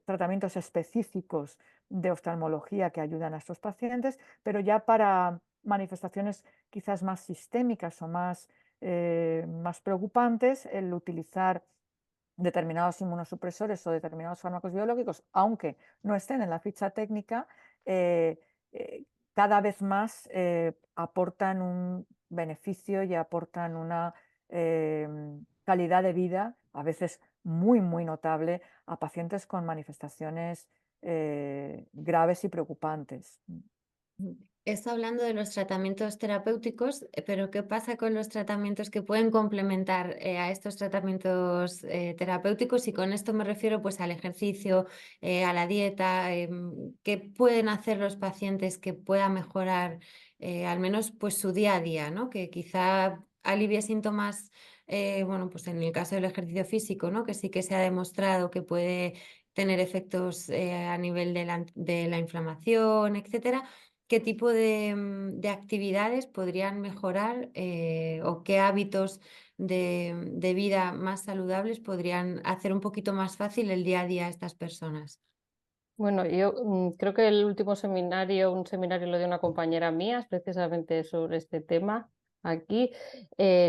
Speaker 2: tratamientos específicos de oftalmología que ayudan a estos pacientes, pero ya para manifestaciones quizás más sistémicas o más preocupantes, el utilizar determinados inmunosupresores o determinados fármacos biológicos, aunque no estén en la ficha técnica, eh, cada vez más aportan un beneficio y aportan una calidad de vida, a veces muy, muy notable, a pacientes con manifestaciones graves y preocupantes.
Speaker 1: Esto hablando de los tratamientos terapéuticos, pero ¿qué pasa con los tratamientos que pueden complementar a estos tratamientos terapéuticos? Y con esto me refiero pues al ejercicio, a la dieta, ¿qué pueden hacer los pacientes que pueda mejorar al menos pues su día a día, ¿no? Que quizá alivie síntomas bueno, pues en el caso del ejercicio físico, ¿no? Que sí que se ha demostrado que puede tener efectos a nivel de la inflamación, etcétera. ¿Qué tipo de actividades podrían mejorar o qué hábitos de vida más saludables podrían hacer un poquito más fácil el día a día a estas personas?
Speaker 3: Bueno, yo creo que el último seminario, un seminario lo dio una compañera mía, precisamente sobre este tema aquí,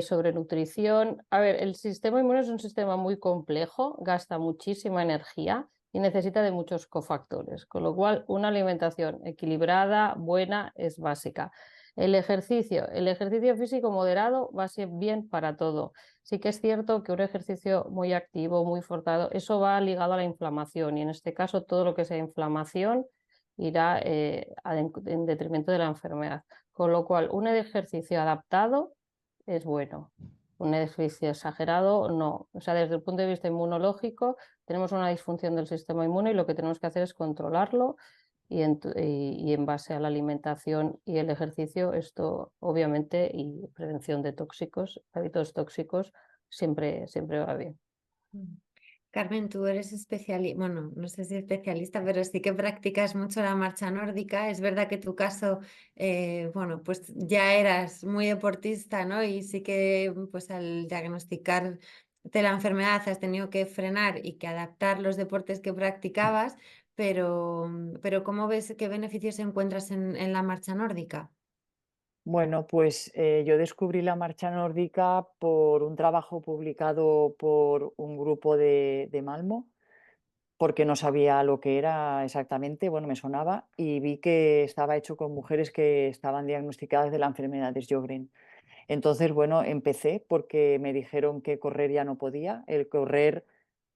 Speaker 3: sobre nutrición. A ver, el sistema inmune es un sistema muy complejo, gasta muchísima energía y necesita de muchos cofactores, con lo cual una alimentación equilibrada, buena, es básica. El ejercicio físico moderado va a ser bien para todo. Sí que es cierto que un ejercicio muy activo, muy forzado, eso va ligado a la inflamación y en este caso todo lo que sea inflamación irá en detrimento de la enfermedad. Con lo cual, un ejercicio adaptado es bueno. Un ejercicio exagerado no. O sea, desde el punto de vista inmunológico tenemos una disfunción del sistema inmune y lo que tenemos que hacer es controlarlo y en base a la alimentación y el ejercicio, esto obviamente, y prevención de tóxicos, hábitos tóxicos, siempre va bien.
Speaker 1: Carmen, tú eres especialista, bueno, no sé si especialista, pero sí que practicas mucho la marcha nórdica. Es verdad que tu caso, bueno, pues ya eras muy deportista, ¿no? Y sí que, pues al diagnosticarte la enfermedad has tenido que frenar y que adaptar los deportes que practicabas, pero ¿cómo ves qué beneficios encuentras en la marcha nórdica?
Speaker 5: Bueno, pues yo descubrí la marcha nórdica por un trabajo publicado por un grupo de Malmo, porque no sabía lo que era exactamente, bueno, me sonaba, y vi que estaba hecho con mujeres que estaban diagnosticadas de la enfermedad de Sjögren. Entonces, bueno, empecé porque me dijeron que correr ya no podía, el correr,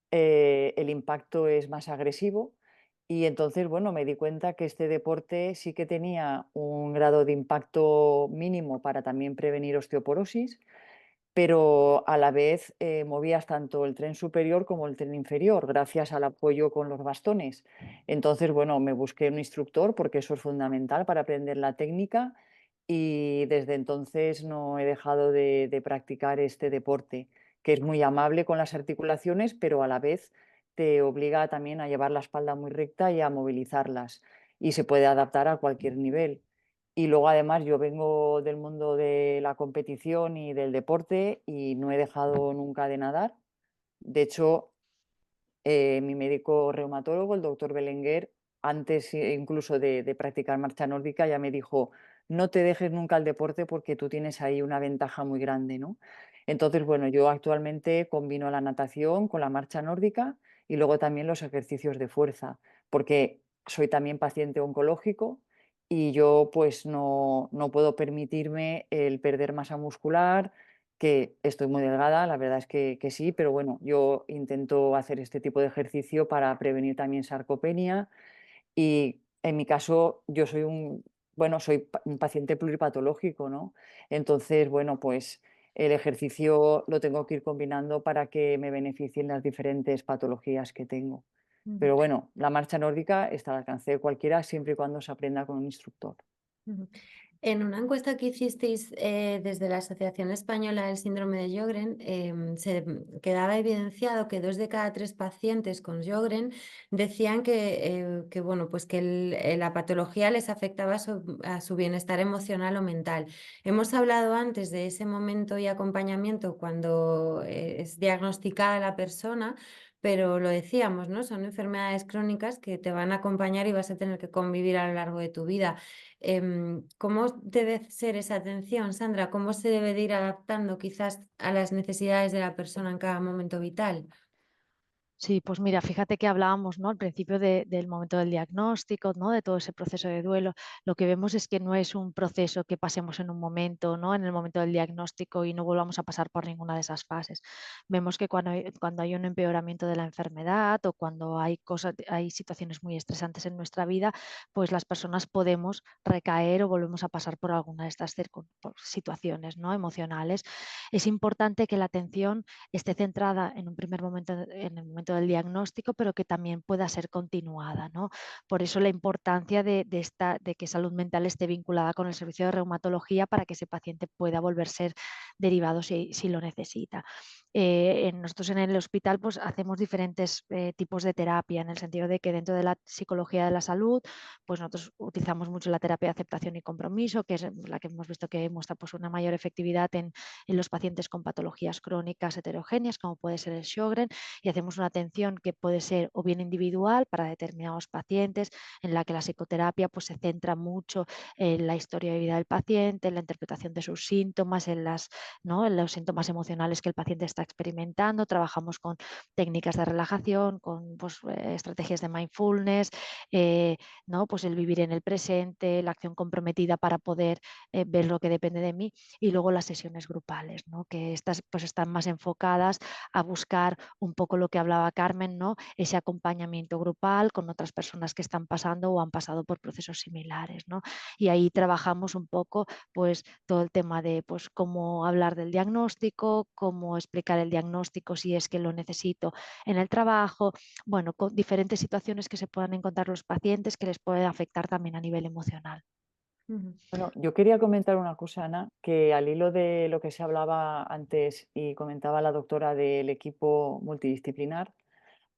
Speaker 5: el impacto es más agresivo. Y entonces, bueno, me di cuenta que este deporte sí que tenía un grado de impacto mínimo para también prevenir osteoporosis, pero a la vez movías tanto el tren superior como el tren inferior, gracias al apoyo con los bastones. Entonces, bueno, me busqué un instructor porque eso es fundamental para aprender la técnica y desde entonces no he dejado de practicar este deporte, que es muy amable con las articulaciones, pero a la vez te obliga también a llevar la espalda muy recta y a movilizarlas, y se puede adaptar a cualquier nivel. Y luego además yo vengo del mundo de la competición y del deporte y no he dejado nunca de nadar. De hecho, mi médico reumatólogo, el doctor Belenguer, antes incluso de practicar marcha nórdica, ya me dijo, no te dejes nunca el deporte porque tú tienes ahí una ventaja muy grande, ¿no? Entonces, bueno, yo actualmente combino la natación con la marcha nórdica y luego también los ejercicios de fuerza, porque soy también paciente oncológico y yo pues no puedo permitirme el perder masa muscular, que estoy muy delgada, la verdad es que sí, pero bueno, yo intento hacer este tipo de ejercicio para prevenir también sarcopenia y en mi caso yo soy un paciente pluripatológico, ¿no? Entonces, bueno, pues el ejercicio lo tengo que ir combinando para que me beneficien las diferentes patologías que tengo.
Speaker 1: Ujú,
Speaker 5: Pero bueno, la marcha nórdica está al alcance de cualquiera siempre y cuando se aprenda con un instructor.
Speaker 1: ujú. En una encuesta que hicisteis desde la Asociación Española del Síndrome de Sjögren, se quedaba evidenciado que 2 de cada 3 pacientes con Sjögren decían que, bueno, pues que la patología les afectaba a su bienestar emocional o mental. Hemos hablado antes de ese momento y acompañamiento cuando es diagnosticada la persona. Pero lo decíamos, ¿no? Son enfermedades crónicas que te van a acompañar y vas a tener que convivir a lo largo de tu vida. ¿Cómo debe ser esa atención, Sandra? ¿Cómo se debe de ir adaptando quizás a las necesidades de la persona en cada momento vital?
Speaker 4: Sí, pues mira, fíjate que hablábamos, ¿no? Al principio del momento del diagnóstico, ¿no? De todo ese proceso de duelo. Lo que vemos es que no es un proceso que pasemos en un momento, ¿no? En el momento del diagnóstico y no volvamos a pasar por ninguna de esas fases. Vemos que cuando hay un empeoramiento de la enfermedad o cuando hay hay situaciones muy estresantes en nuestra vida, pues las personas podemos recaer o volvemos a pasar por alguna de estas por situaciones, ¿no? Emocionales. Es importante que la atención esté centrada en un primer momento, en el momento momento del diagnóstico, pero que también pueda ser continuada, ¿no? Por eso la importancia de que salud mental esté vinculada con el servicio de reumatología para que ese paciente pueda volver a ser derivado si lo necesita. Nosotros en el hospital pues, hacemos diferentes tipos de terapia, en el sentido de que dentro de la psicología de la salud, pues nosotros utilizamos mucho la terapia de aceptación y compromiso, que es la que hemos visto que muestra pues, una mayor efectividad en los pacientes con patologías crónicas heterogéneas, como puede ser el Sjögren, y hacemos una atención que puede ser o bien individual para determinados pacientes, en la que la psicoterapia pues, se centra mucho en la historia de vida del paciente, en la interpretación de sus síntomas, en los síntomas emocionales que el paciente está experimentando. Trabajamos con técnicas de relajación, con pues, estrategias de mindfulness, pues el vivir en el presente, la acción comprometida para poder ver lo que depende de mí, y luego las sesiones grupales, ¿no? Que estas pues, están más enfocadas a buscar un poco lo que hablaba Carmen, ¿no? Ese acompañamiento grupal con otras personas que están pasando o han pasado por procesos similares, ¿no? Y ahí trabajamos un poco pues, todo el tema de pues, cómo hablar del diagnóstico, cómo explicar el diagnóstico si es que lo necesito en el trabajo, bueno, con diferentes situaciones que se puedan encontrar los pacientes que les pueden afectar también a nivel emocional.
Speaker 5: Bueno, yo quería comentar una cosa, Ana, que al hilo de lo que se hablaba antes y comentaba la doctora del equipo multidisciplinar,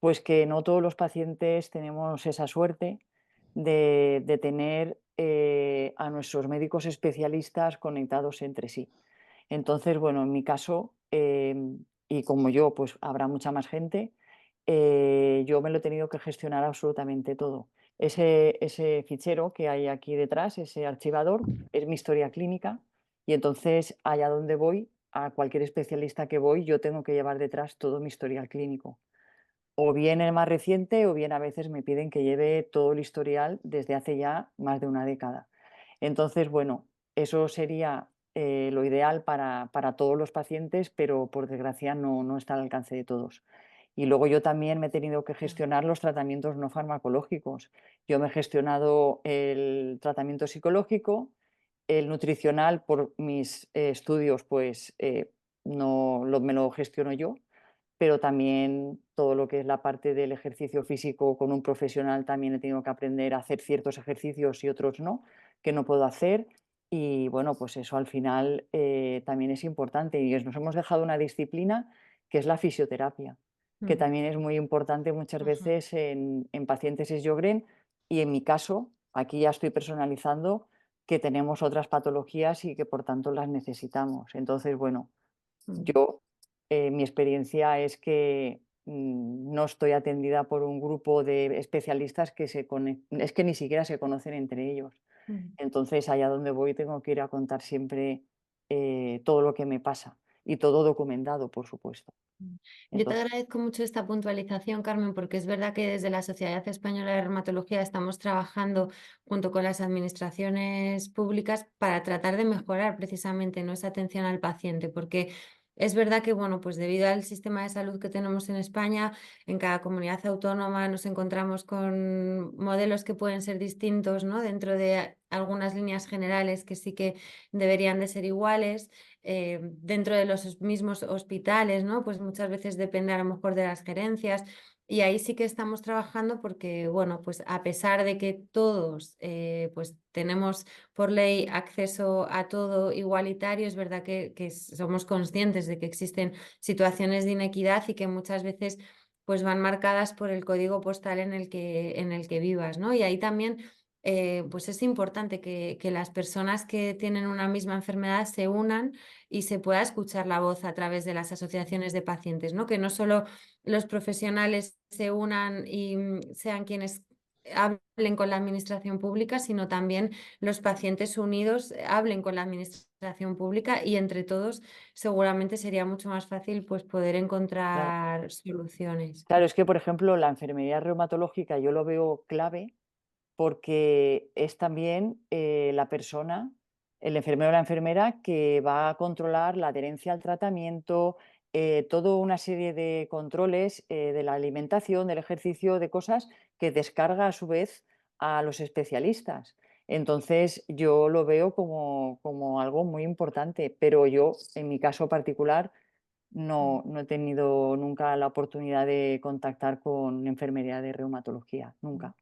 Speaker 5: pues que no todos los pacientes tenemos esa suerte de tener a nuestros médicos especialistas conectados entre sí. Entonces, bueno, en mi caso, y como yo, pues habrá mucha más gente, yo me lo he tenido que gestionar absolutamente todo. Ese fichero que hay aquí detrás, ese archivador, es mi historia clínica, y entonces allá donde voy, a cualquier especialista que voy, yo tengo que llevar detrás todo mi historial clínico. O bien el más reciente, o bien a veces me piden que lleve todo el historial desde hace ya más de una década. Entonces, bueno, eso sería lo ideal para todos los pacientes, pero por desgracia no está al alcance de todos. Y luego yo también me he tenido que gestionar los tratamientos no farmacológicos. Yo me he gestionado el tratamiento psicológico, el nutricional por mis estudios, pues me lo gestiono yo, pero también todo lo que es la parte del ejercicio físico con un profesional, también he tenido que aprender a hacer ciertos ejercicios y otros no, que no puedo hacer. Y bueno, pues eso al final también es importante. Y nos hemos dejado una disciplina que es la fisioterapia, que también es muy importante muchas veces en pacientes Sjögren, y en mi caso, aquí ya estoy personalizando, que tenemos otras patologías y que por tanto las necesitamos. Entonces, bueno, yo, mi experiencia es que no estoy atendida por un grupo de especialistas que es que ni siquiera se conocen entre ellos. Entonces, allá donde voy tengo que ir a contar siempre todo lo que me pasa, y todo documentado, por supuesto.
Speaker 1: Yo te
Speaker 5: Entonces,
Speaker 1: agradezco mucho esta puntualización, Carmen, porque es verdad que desde la Sociedad Española de Reumatología estamos trabajando junto con las administraciones públicas para tratar de mejorar precisamente nuestra atención al paciente, porque es verdad que, bueno, pues debido al sistema de salud que tenemos en España, en cada comunidad autónoma nos encontramos con modelos que pueden ser distintos, ¿no? Dentro de algunas líneas generales que sí que deberían de ser iguales. Dentro de los mismos hospitales, ¿no? Pues muchas veces depende a lo mejor de las gerencias, y ahí sí que estamos trabajando porque, bueno, pues a pesar de que todos pues tenemos por ley acceso a todo igualitario, es verdad que somos conscientes de que existen situaciones de inequidad y que muchas veces pues van marcadas por el código postal en el que vivas, ¿no? Y ahí también pues es importante que las personas que tienen una misma enfermedad se unan y se pueda escuchar la voz a través de las asociaciones de pacientes, ¿no? Que no solo los profesionales se unan y sean quienes hablen con la administración pública, sino también los pacientes unidos hablen con la administración pública, y entre todos seguramente sería mucho más fácil pues poder
Speaker 5: claro,
Speaker 1: encontrar soluciones.
Speaker 5: claro, es que, por ejemplo, la enfermedad reumatológica yo lo veo clave porque es también la persona, el enfermero o la enfermera, que va a controlar la adherencia al tratamiento, toda una serie de controles de la alimentación, del ejercicio, de cosas que descarga a su vez a los especialistas. Entonces yo lo veo como algo muy importante, pero yo, en mi caso particular, no he tenido nunca la oportunidad de contactar con enfermería de reumatología, nunca,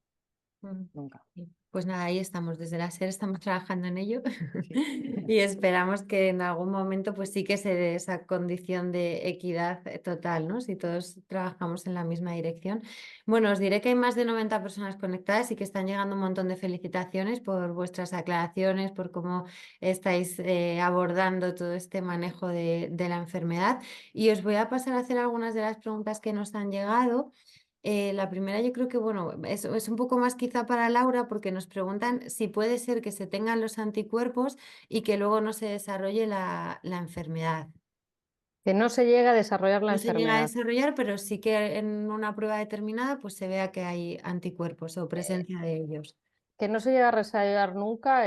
Speaker 1: Mm.
Speaker 5: nunca.
Speaker 1: Pues nada, ahí estamos, desde la SER estamos trabajando en ello
Speaker 5: Sí.
Speaker 1: y esperamos que en algún momento pues sí que se dé esa condición de equidad total, ¿no? Si todos trabajamos en la misma dirección. Bueno, os diré que hay más de 90 personas conectadas y que están llegando un montón de felicitaciones por vuestras aclaraciones, por cómo estáis abordando todo este manejo de la enfermedad. Y os voy a pasar a hacer algunas de las preguntas que nos han llegado. La primera yo creo que, bueno, es un poco más quizá para Laura porque nos preguntan si puede ser que se tengan los anticuerpos y que luego no se desarrolle la enfermedad.
Speaker 3: Que no se llega a desarrollar la
Speaker 1: No se llega a
Speaker 3: enfermedad.
Speaker 1: desarrollar, pero sí que en una prueba determinada pues se vea que hay anticuerpos o
Speaker 3: Eh,
Speaker 1: presencia de ellos.
Speaker 3: Que no se llega a desarrollar nunca,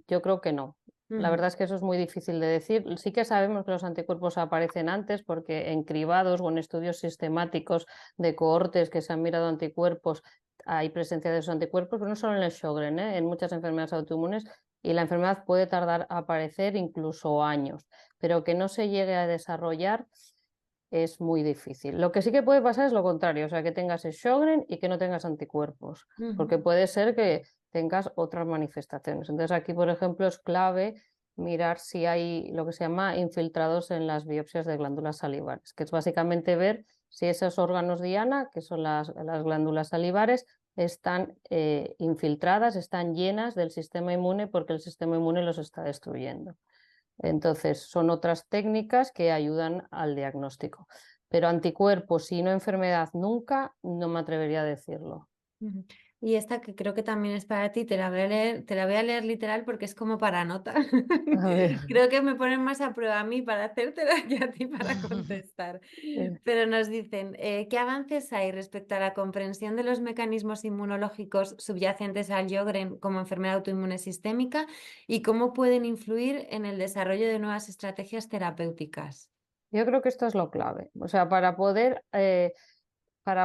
Speaker 3: yo creo que no. La
Speaker 1: Ujú,
Speaker 3: verdad es que eso es muy difícil de decir. Sí que sabemos que los anticuerpos aparecen antes porque en cribados o en estudios sistemáticos de cohortes que se han mirado anticuerpos hay presencia de esos anticuerpos, pero no solo en el Sjögren, en muchas enfermedades autoinmunes, y la enfermedad puede tardar a aparecer incluso años, pero que no se llegue a desarrollar es muy difícil. Lo que sí que puede pasar es lo contrario, o sea, que tengas el Sjögren y que no tengas anticuerpos,
Speaker 1: ujú,
Speaker 3: porque puede ser que tengas otras manifestaciones. Entonces aquí, por ejemplo, es clave mirar si hay lo que se llama infiltrados en las biopsias de glándulas salivares, que es básicamente ver si esos órganos diana, que son las glándulas salivares, están infiltradas, están llenas del sistema inmune porque el sistema inmune los está destruyendo. Entonces, son otras técnicas que ayudan al diagnóstico. Pero anticuerpos y no enfermedad nunca, no me atrevería a decirlo.
Speaker 1: ujú. Y esta que creo que también es para ti, te la voy a leer literal porque es como para nota.
Speaker 3: A ver.
Speaker 1: Creo que me ponen más a prueba a mí para hacértela que a ti para contestar. Pero nos dicen, ¿qué avances hay respecto a la comprensión de los mecanismos inmunológicos subyacentes al Sjögren como enfermedad autoinmune sistémica y cómo pueden influir en el desarrollo de nuevas estrategias terapéuticas?
Speaker 3: Yo creo que esto es lo clave. O sea, para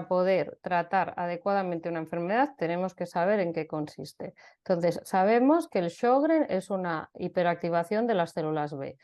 Speaker 3: poder tratar adecuadamente una enfermedad tenemos que saber en qué consiste. Entonces, sabemos que el Sjögren es una hiperactivación de las células B.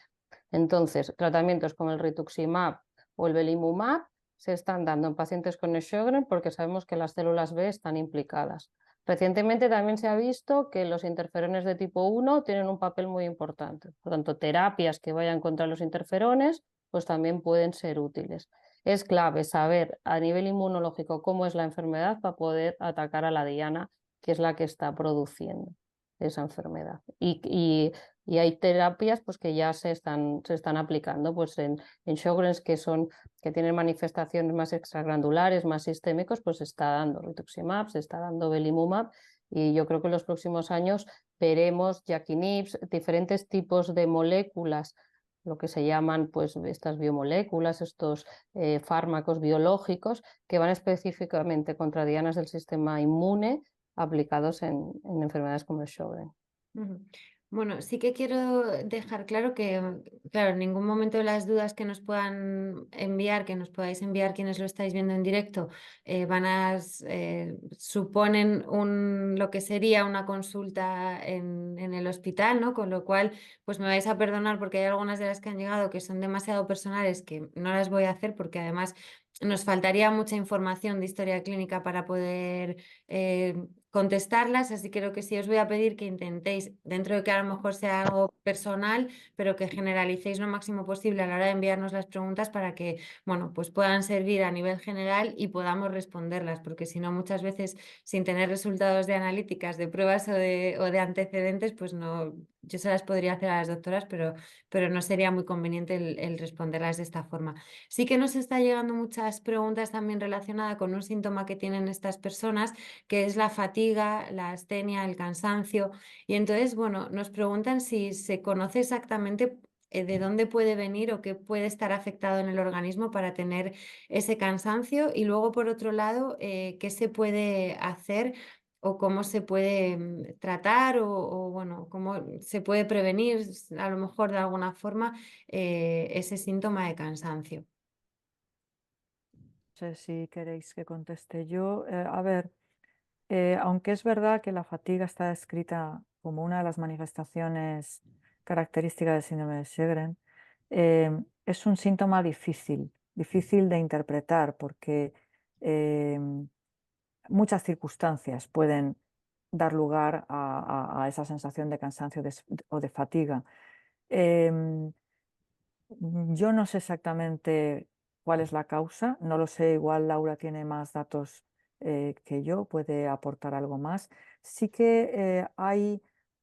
Speaker 3: Entonces, tratamientos como el rituximab o el belimumab se están dando en pacientes con Sjögren porque sabemos que las células B están implicadas. Recientemente también se ha visto que los interferones de tipo 1 tienen un papel muy importante. Por tanto, terapias que vayan contra los interferones pues también pueden ser útiles. Es clave saber a nivel inmunológico cómo es la enfermedad para poder atacar a la diana, que es la que está produciendo esa enfermedad. Y hay terapias pues, que ya se están aplicando pues, en Sjögrens que tienen manifestaciones más extraglandulares, más sistémicos, pues se está dando rituximab, se está dando belimumab, y yo creo que en los próximos años veremos JAK-inhibs, diferentes tipos de moléculas, lo que se llaman pues, estas biomoléculas, estos fármacos biológicos que van específicamente contra dianas del sistema inmune aplicados en enfermedades como el Sjögren.
Speaker 1: Ujú. Bueno, sí que quiero dejar claro que, claro, en ningún momento las dudas que nos puedan enviar, que nos podáis enviar quienes lo estáis viendo en directo, suponen lo que sería una consulta en el hospital, ¿no? Con lo cual, pues me vais a perdonar porque hay algunas de las que han llegado que son demasiado personales que no las voy a hacer porque además nos faltaría mucha información de historia clínica para poder contestarlas, así que lo que sí os voy a pedir que intentéis, dentro de que a lo mejor sea algo personal, pero que generalicéis lo máximo posible a la hora de enviarnos las preguntas para que, bueno, pues puedan servir a nivel general y podamos responderlas, porque si no, muchas veces sin tener resultados de analíticas, de pruebas o de antecedentes, pues no, yo se las podría hacer a las doctoras, pero no sería muy conveniente el responderlas de esta forma. Sí que nos está llegando muchas preguntas también relacionadas con un síntoma que tienen estas personas, que es la fatiga, la astenia, el cansancio. Y entonces, bueno, nos preguntan si se conoce exactamente de dónde puede venir o qué puede estar afectado en el organismo para tener ese cansancio. Y luego, por otro lado, qué se puede hacer o cómo se puede tratar o, bueno, cómo se puede prevenir a lo mejor de alguna forma ese síntoma de cansancio.
Speaker 2: No sé si queréis que conteste yo. A ver, aunque es verdad que la fatiga está descrita como una de las manifestaciones características del síndrome de Sjögren, es un síntoma difícil de interpretar porque muchas circunstancias pueden dar lugar a esa sensación de cansancio o de fatiga. Yo no sé exactamente cuál es la causa, no lo sé, igual Laura tiene más datos que yo, puede aportar algo más. Sí que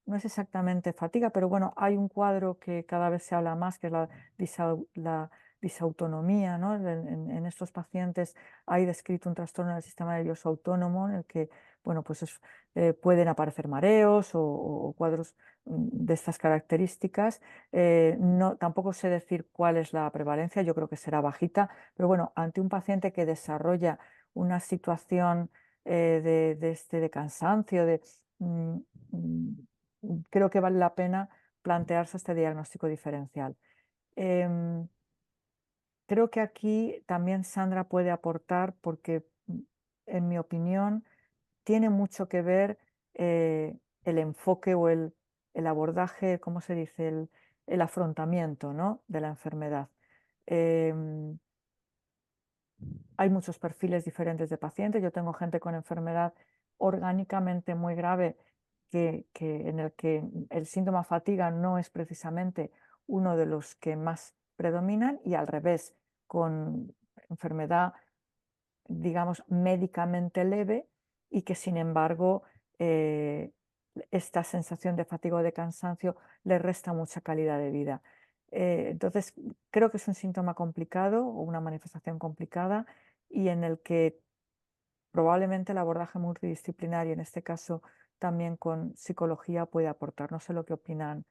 Speaker 2: no es exactamente fatiga, pero bueno, hay un cuadro que cada vez se habla más, que es la disautonomía, ¿no? En estos pacientes hay descrito un trastorno del sistema nervioso autónomo en el que, bueno, pues pueden aparecer mareos o cuadros de estas características. No, tampoco sé decir cuál es la prevalencia, yo creo que será bajita, pero bueno, ante un paciente que desarrolla una situación de cansancio, mm, mm, creo que vale la pena plantearse este diagnóstico diferencial. Em, Creo que aquí también Sandra puede aportar porque, en mi opinión, tiene mucho que ver el enfoque o el abordaje, ¿cómo se dice? El afrontamiento, ¿no? De la enfermedad. Em, Hay muchos perfiles diferentes de pacientes. Yo tengo gente con enfermedad orgánicamente muy grave en el que el síntoma fatiga no es precisamente uno de los que más predominan, y al revés, con enfermedad, digamos, médicamente leve, y que sin embargo eh, esta sensación de fatiga o de cansancio le resta mucha calidad de vida. Entonces, creo que es un síntoma complicado o una manifestación complicada, y en el que probablemente el abordaje multidisciplinario, en este caso también con psicología, puede aportar. No sé lo que opinan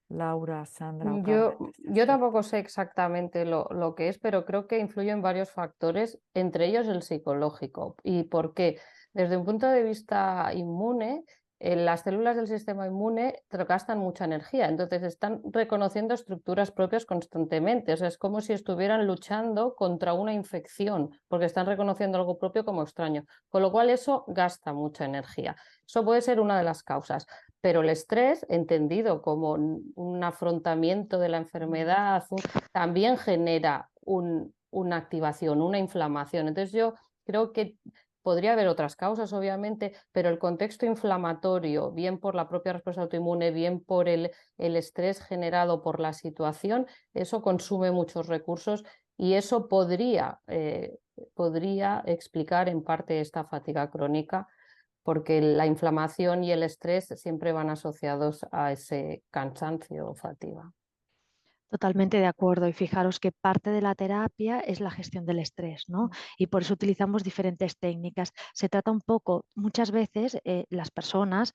Speaker 2: Laura, Sandra o Carmen de este
Speaker 3: Yo
Speaker 2: aspecto.
Speaker 3: tampoco sé exactamente lo que es, pero creo que influyen varios factores, entre ellos el psicológico. ¿Y por qué? Desde un punto de vista inmune, las células del sistema inmune gastan mucha energía, entonces están reconociendo estructuras propias constantemente. O sea, es como si estuvieran luchando contra una infección, porque están reconociendo algo propio como extraño. Con lo cual eso gasta mucha energía. Eso puede ser una de las causas. Pero el estrés, entendido como un afrontamiento de la enfermedad, también genera una activación, una inflamación. Entonces yo creo que podría haber otras causas, obviamente, pero el contexto inflamatorio, bien por la propia respuesta autoinmune, bien por el estrés generado por la situación, eso consume muchos recursos y eso podría explicar en parte esta fatiga crónica, porque la inflamación y el estrés siempre van asociados a ese cansancio o fatiga.
Speaker 4: Totalmente de acuerdo. Y fijaros que parte de la terapia es la gestión del estrés, ¿no? Y por eso utilizamos diferentes técnicas. Se trata un poco, muchas veces las personas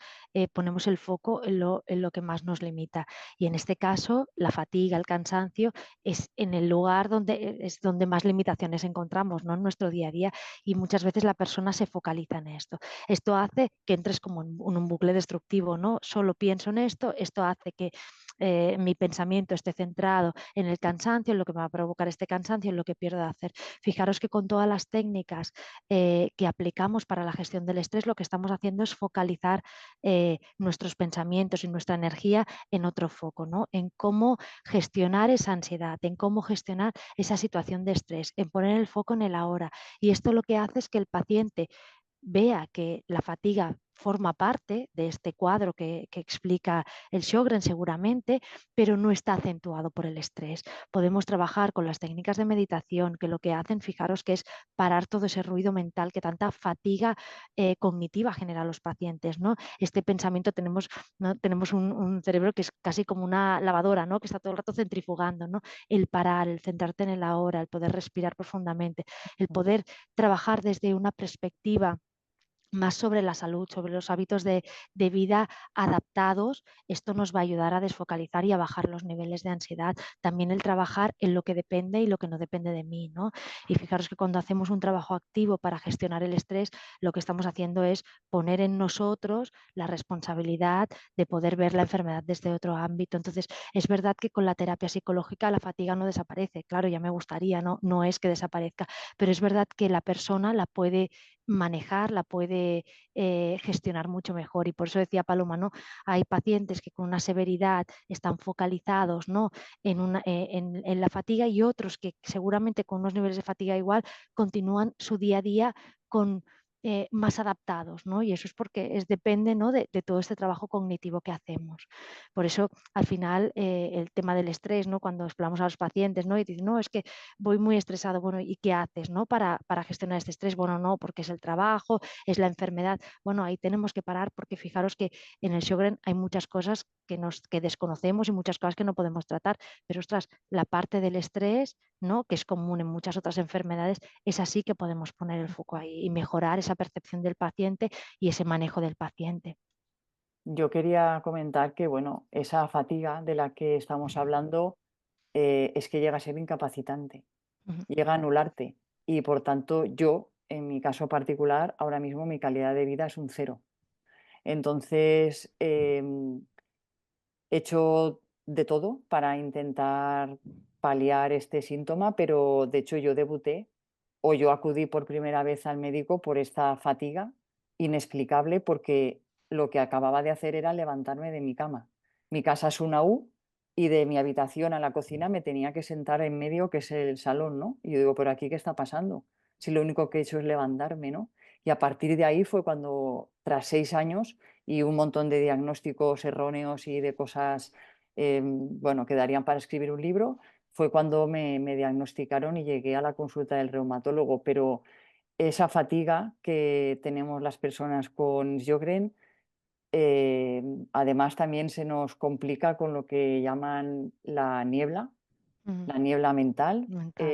Speaker 4: ponemos el foco en lo que más nos limita. Y en este caso, la fatiga, el cansancio, es en el lugar es donde más limitaciones encontramos, ¿no? En nuestro día a día. Y muchas veces la persona se focaliza en esto. Esto hace que entres como en un bucle destructivo, ¿no? Solo pienso en esto hace que mi pensamiento esté centrado en el cansancio, en lo que me va a provocar este cansancio, en lo que pierdo de hacer. Fijaros que con todas las técnicas que aplicamos para la gestión del estrés, lo que estamos haciendo es focalizar nuestros pensamientos y nuestra energía en otro foco, ¿no? En cómo gestionar esa ansiedad, en cómo gestionar esa situación de estrés, en poner el foco en el ahora. Y esto lo que hace es que el paciente vea que la fatiga forma parte de este cuadro que explica el Sjögren seguramente, pero no está acentuado por el estrés. Podemos trabajar con las técnicas de meditación que lo que hacen, fijaros, que es parar todo ese ruido mental que tanta fatiga cognitiva genera a los pacientes, ¿no? Este pensamiento ¿no? Tenemos un cerebro que es casi como una lavadora, ¿no? Que está todo el rato centrifugando, ¿no? El parar, el centrarte en el ahora, el poder respirar profundamente, el poder trabajar desde una perspectiva más sobre la salud, sobre los hábitos de vida adaptados. Esto nos va a ayudar a desfocalizar y a bajar los niveles de ansiedad. También el trabajar en lo que depende y lo que no depende de mí, ¿no? Y fijaros que cuando hacemos un trabajo activo para gestionar el estrés, lo que estamos haciendo es poner en nosotros la responsabilidad de poder ver la enfermedad desde otro ámbito. Entonces, es verdad que con la terapia psicológica la fatiga no desaparece. Claro, ya me gustaría, no es que desaparezca, pero es verdad que la persona la puede manejar, la puede gestionar mucho mejor. Y por eso decía Paloma, ¿no? Hay pacientes que con una severidad están focalizados, ¿no? en la fatiga, y otros que seguramente con unos niveles de fatiga igual continúan su día a día con más adaptados, ¿no? Y eso es porque depende, ¿no? de todo este trabajo cognitivo que hacemos. Por eso, al final, el tema del estrés, ¿no? Cuando exploramos a los pacientes, ¿no? Y dicen, no, es que voy muy estresado, bueno, ¿y qué haces, ¿no? Para gestionar este estrés. Bueno, no, porque es el trabajo, es la enfermedad. Bueno, ahí tenemos que parar, porque fijaros que en el Sjögren hay muchas cosas que desconocemos y muchas cosas que no podemos tratar, pero ostras, la parte del estrés, ¿no? Que es común en muchas otras enfermedades, es así que podemos poner el foco ahí y mejorar esa percepción del paciente y ese manejo del paciente.
Speaker 5: Yo quería comentar que, bueno, esa fatiga de la que estamos hablando es que llega a ser incapacitante,
Speaker 4: Ujú.
Speaker 5: llega a anularte y por tanto yo, en mi caso particular, ahora mismo mi calidad de vida es un 0. Entonces, he hecho de todo para intentar paliar este síntoma, pero de hecho yo debuté o yo acudí por primera vez al médico por esta fatiga inexplicable porque lo que acababa de hacer era levantarme de mi cama. Mi casa es una U y de mi habitación a la cocina me tenía que sentar en medio, que es el salón, ¿no? Y yo digo, ¿pero aquí qué está pasando? Si lo único que he hecho es levantarme, ¿no? Y a partir de ahí fue cuando, tras 6 años y un montón de diagnósticos erróneos y de cosas, bueno, que darían para escribir un libro, fue cuando me diagnosticaron y llegué a la consulta del reumatólogo. Pero esa fatiga que tenemos las personas con Sjögren, además también se nos complica con lo que llaman
Speaker 4: Ujú.
Speaker 5: la niebla mental,
Speaker 4: Mental.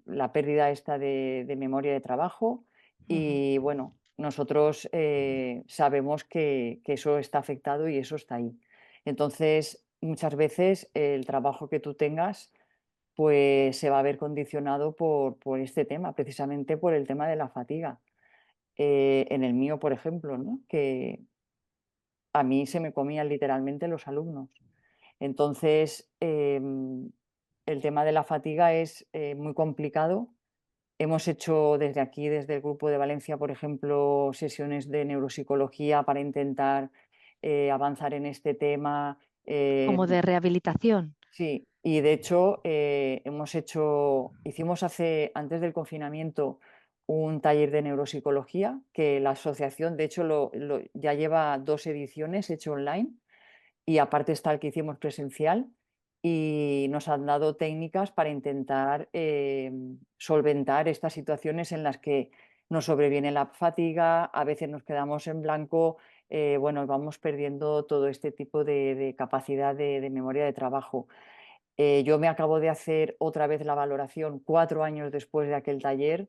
Speaker 5: la pérdida esta de memoria de trabajo
Speaker 4: Ujú.
Speaker 5: y bueno, nosotros sabemos que eso está afectado y eso está ahí. Entonces, muchas veces el trabajo que tú tengas pues se va a ver condicionado por este tema, precisamente por el tema de la fatiga. En el mío, por ejemplo, ¿no? Que a mí se me comían literalmente los alumnos. Entonces, el tema de la fatiga es muy complicado. Hemos hecho desde aquí, desde el Grupo de Valencia, por ejemplo, sesiones de neuropsicología para intentar avanzar en este tema.
Speaker 4: Como de rehabilitación.
Speaker 5: Sí, y de hecho hicimos antes del confinamiento un taller de neuropsicología que la asociación, de hecho, ya lleva 2 ediciones hecho online y aparte está el que hicimos presencial y nos han dado técnicas para intentar solventar estas situaciones en las que nos sobreviene la fatiga, a veces nos quedamos en blanco, bueno, vamos perdiendo todo este tipo de capacidad de memoria de trabajo. Yo me acabo de hacer otra vez la valoración 4 años después de aquel taller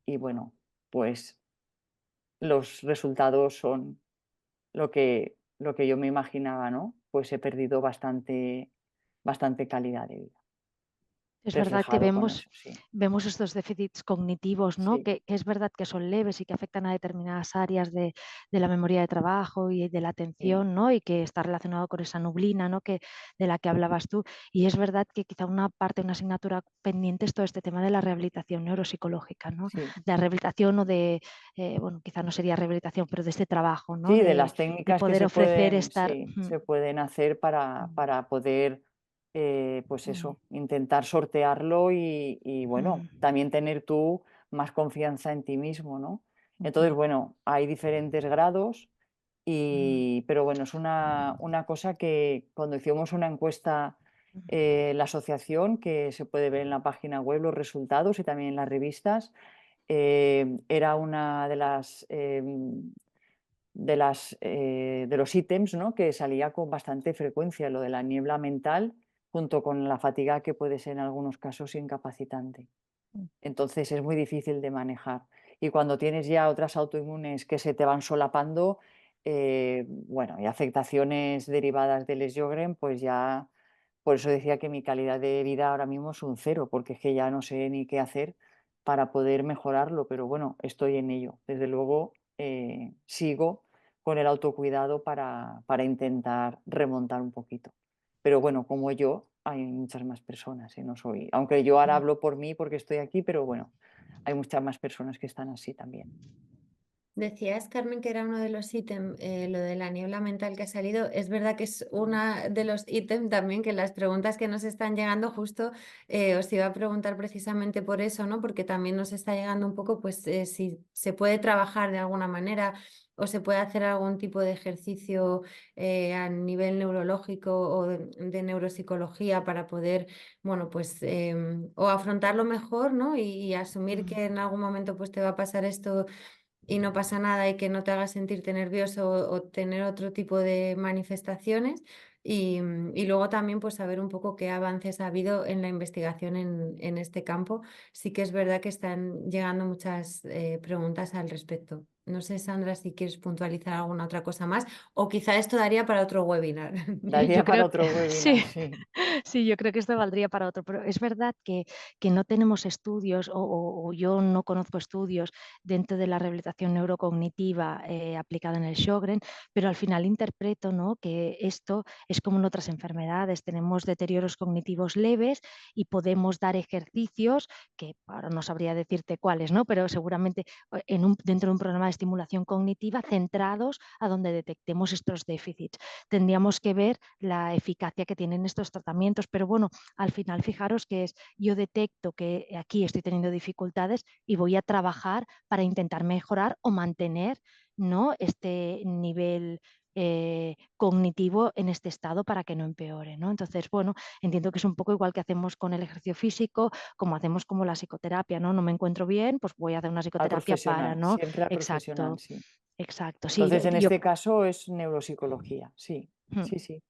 Speaker 5: y bueno, pues los resultados son lo que yo me imaginaba, ¿no? Pues he perdido bastante calidad de vida,
Speaker 4: Es verdad que
Speaker 5: reflejado con eso, sí,
Speaker 4: vemos estos déficits cognitivos, ¿no?
Speaker 5: sí,
Speaker 4: Que es verdad que son leves y que afectan a determinadas áreas de la memoria de trabajo y de la
Speaker 5: sí,
Speaker 4: atención, ¿no? Y que está relacionado con esa nublina, ¿no? De la que hablabas tú. Y es verdad que quizá una parte, una asignatura pendiente es todo este tema de la rehabilitación neuropsicológica, ¿no?
Speaker 5: sí.
Speaker 4: De la rehabilitación o bueno, quizá no sería rehabilitación, pero de este trabajo, ¿no?
Speaker 5: Sí, de las
Speaker 4: De
Speaker 5: técnicas que
Speaker 4: poder
Speaker 5: se
Speaker 4: ofrecer
Speaker 5: pueden,
Speaker 4: estar.
Speaker 5: sí, se pueden hacer para poder, pues
Speaker 4: Mm,
Speaker 5: eso, intentar sortearlo y bueno,
Speaker 4: mm,
Speaker 5: también tener tú más confianza en ti mismo, ¿no? Entonces,
Speaker 4: mm,
Speaker 5: bueno, hay diferentes grados,
Speaker 4: mm,
Speaker 5: pero bueno, es una cosa que cuando hicimos una encuesta,
Speaker 4: mm.
Speaker 5: la asociación, que se puede ver en la página web los resultados y también en las revistas, era una de los ítems, ¿no? Que salía con bastante frecuencia, lo de la niebla mental, junto con la fatiga que puede ser en algunos casos incapacitante. Entonces es muy difícil de manejar. Y cuando tienes ya otras autoinmunes que se te van solapando, bueno, y afectaciones derivadas del Sjögren, pues ya, por eso decía que mi calidad de vida ahora mismo es un 0, porque es que ya no sé ni qué hacer para poder mejorarlo, pero bueno, estoy en ello. Desde luego, sigo con el autocuidado para intentar remontar un poquito. Pero bueno, como yo, hay muchas más personas, no soy, aunque yo ahora
Speaker 4: Mm.
Speaker 5: hablo por mí porque estoy aquí, pero bueno, hay muchas más personas que están así también.
Speaker 1: Decías, Carmen, que era uno de los ítems, lo de la niebla mental que ha salido. Es verdad que es uno de los ítems también que las preguntas que nos están llegando, justo os iba a preguntar precisamente por eso, ¿no? Porque también nos está llegando un poco, pues, si se puede trabajar de alguna manera o se puede hacer algún tipo de ejercicio a nivel neurológico o de neuropsicología para poder, bueno, pues, o afrontarlo mejor, ¿no? Y asumir que en algún momento, pues, te va a pasar esto y no pasa nada y que no te haga sentirte nervioso o tener otro tipo de manifestaciones. Y luego también pues saber un poco qué avances ha habido en la investigación en este campo. Sí que es verdad que están llegando muchas preguntas al respecto. No sé, Sandra, si quieres puntualizar alguna otra cosa más o quizá esto daría para otro webinar.
Speaker 5: Daría
Speaker 4: Yo
Speaker 5: para
Speaker 4: creo
Speaker 5: otro
Speaker 4: sí,
Speaker 5: webinar, sí.
Speaker 4: sí, yo creo que esto valdría para otro, pero es verdad que no tenemos estudios o yo no conozco estudios dentro de la rehabilitación neurocognitiva aplicada en el Sjögren, pero al final interpreto, ¿no?, que esto es como en otras enfermedades, tenemos deterioros cognitivos leves y podemos dar ejercicios que ahora no sabría decirte cuáles, ¿no?, pero seguramente dentro de un programa de estimulación cognitiva centrados a donde detectemos estos déficits. Tendríamos que ver la eficacia que tienen estos tratamientos, pero bueno, al final fijaros que yo detecto que aquí estoy teniendo dificultades y voy a trabajar para intentar mejorar o mantener, ¿no?, este nivel cognitivo en este estado para que no empeore, ¿no? Entonces, bueno, entiendo que es un poco igual que hacemos con el ejercicio físico, como hacemos como la psicoterapia, ¿no? No me encuentro bien, pues voy a hacer una
Speaker 5: Al
Speaker 4: psicoterapia para,
Speaker 5: profesional,
Speaker 4: ¿no?
Speaker 5: siempre al profesional,
Speaker 4: Exacto,
Speaker 5: sí.
Speaker 4: exacto. Sí,
Speaker 5: Entonces, en
Speaker 4: yo.
Speaker 5: este caso es neuropsicología, sí,
Speaker 4: Mm.
Speaker 5: sí, sí,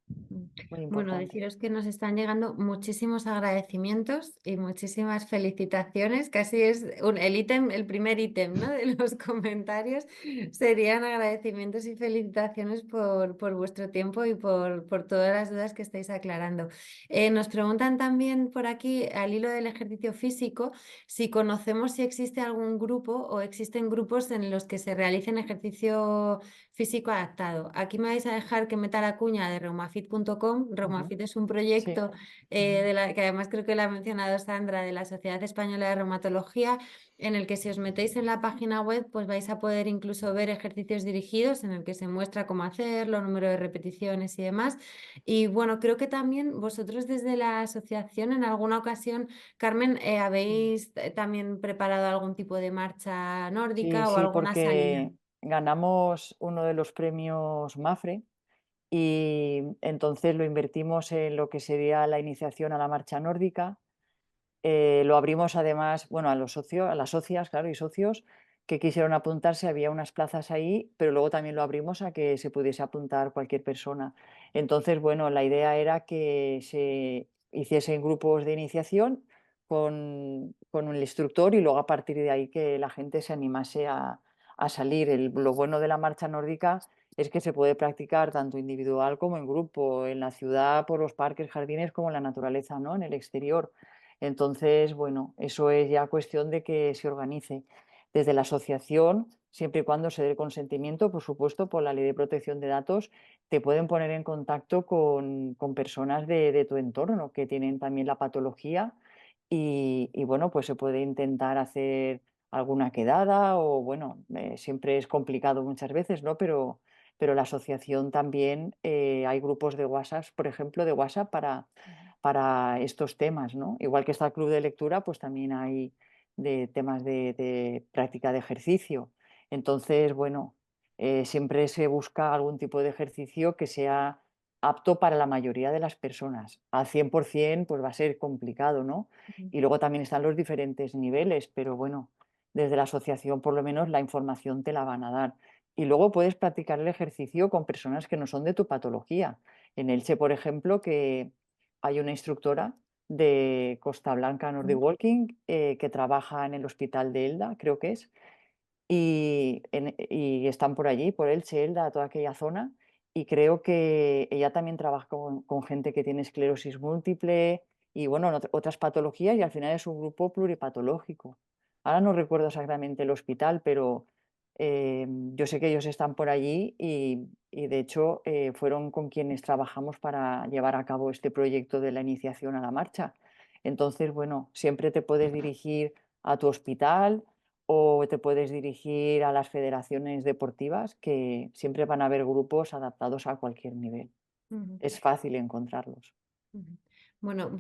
Speaker 5: muy
Speaker 1: Bueno,
Speaker 5: importante.
Speaker 1: deciros que nos están llegando muchísimos agradecimientos y muchísimas felicitaciones. Casi es el ítem, el primer ítem, ¿no?, de los comentarios. Serían agradecimientos y felicitaciones por vuestro tiempo y por todas las dudas que estáis aclarando. Nos preguntan también por aquí, al hilo del ejercicio físico, si conocemos si existe algún grupo o existen grupos en los que se realicen ejercicio físico adaptado. Aquí me vais a dejar que meta la cuña de reumafit.com. Reumafit es un
Speaker 5: Sí,
Speaker 1: proyecto que además creo que lo ha mencionado Sandra, de la Sociedad Española de Reumatología, en el que si os metéis en la página web pues vais a poder incluso ver ejercicios dirigidos en el que se muestra cómo hacerlo, número de repeticiones y demás. Y bueno, creo que también vosotros desde la asociación en alguna ocasión, Carmen, habéis también preparado algún tipo de marcha
Speaker 5: sí,
Speaker 1: nórdica o
Speaker 5: sí,
Speaker 1: alguna salida.
Speaker 5: porque ganamos uno de los premios MAFRE y entonces lo invertimos en lo que sería la iniciación a la marcha nórdica. Lo abrimos además, bueno, a los socios, a las socias, claro, y socios que quisieron apuntarse, había unas plazas ahí, pero luego también lo abrimos a que se pudiese apuntar cualquier persona. Entonces, bueno, la idea era que se hiciesen grupos de iniciación con el instructor y luego a partir de ahí que la gente se animase a salir. Lo bueno de la marcha nórdica es que se puede practicar tanto individual como en grupo, en la ciudad, por los parques, jardines, como en la naturaleza, ¿no?, en el exterior. Entonces, bueno, eso es ya cuestión de que se organice desde la asociación, siempre y cuando se dé el consentimiento, por supuesto, por la Ley de Protección de Datos, te pueden poner en contacto con personas de tu entorno que tienen también la patología y, bueno, pues se puede intentar hacer alguna quedada o, bueno, siempre es complicado muchas veces, ¿no? Pero la asociación también, hay grupos de WhatsApp, por ejemplo, de WhatsApp para estos temas, ¿no? Igual que está el club de lectura, pues también hay de temas de práctica de ejercicio. Entonces, bueno, siempre se busca algún tipo de ejercicio que sea apto para la mayoría de las personas. Al 100% pues va a ser complicado, ¿no? Y luego también están los diferentes niveles, pero bueno, desde la asociación por lo menos la información te la van a dar. Y luego puedes practicar el ejercicio con personas que no son de tu patología. En Elche, por ejemplo, que hay una instructora de Costa Blanca Nordic Walking que trabaja en el hospital de Elda, creo que es, y están por allí, por Elche, Elda, toda aquella zona, y creo que ella también trabaja con gente que tiene esclerosis múltiple y bueno, otras patologías y al final es un grupo pluripatológico. Ahora no recuerdo exactamente el hospital, pero yo sé que ellos están por allí y de hecho fueron con quienes trabajamos para llevar a cabo este proyecto de la iniciación a la marcha. Entonces, bueno, siempre te puedes dirigir a tu hospital o te puedes dirigir a las federaciones deportivas, que siempre van a haber grupos adaptados a cualquier nivel.
Speaker 1: Ujú.
Speaker 5: Es fácil encontrarlos.
Speaker 1: Ujú. Bueno,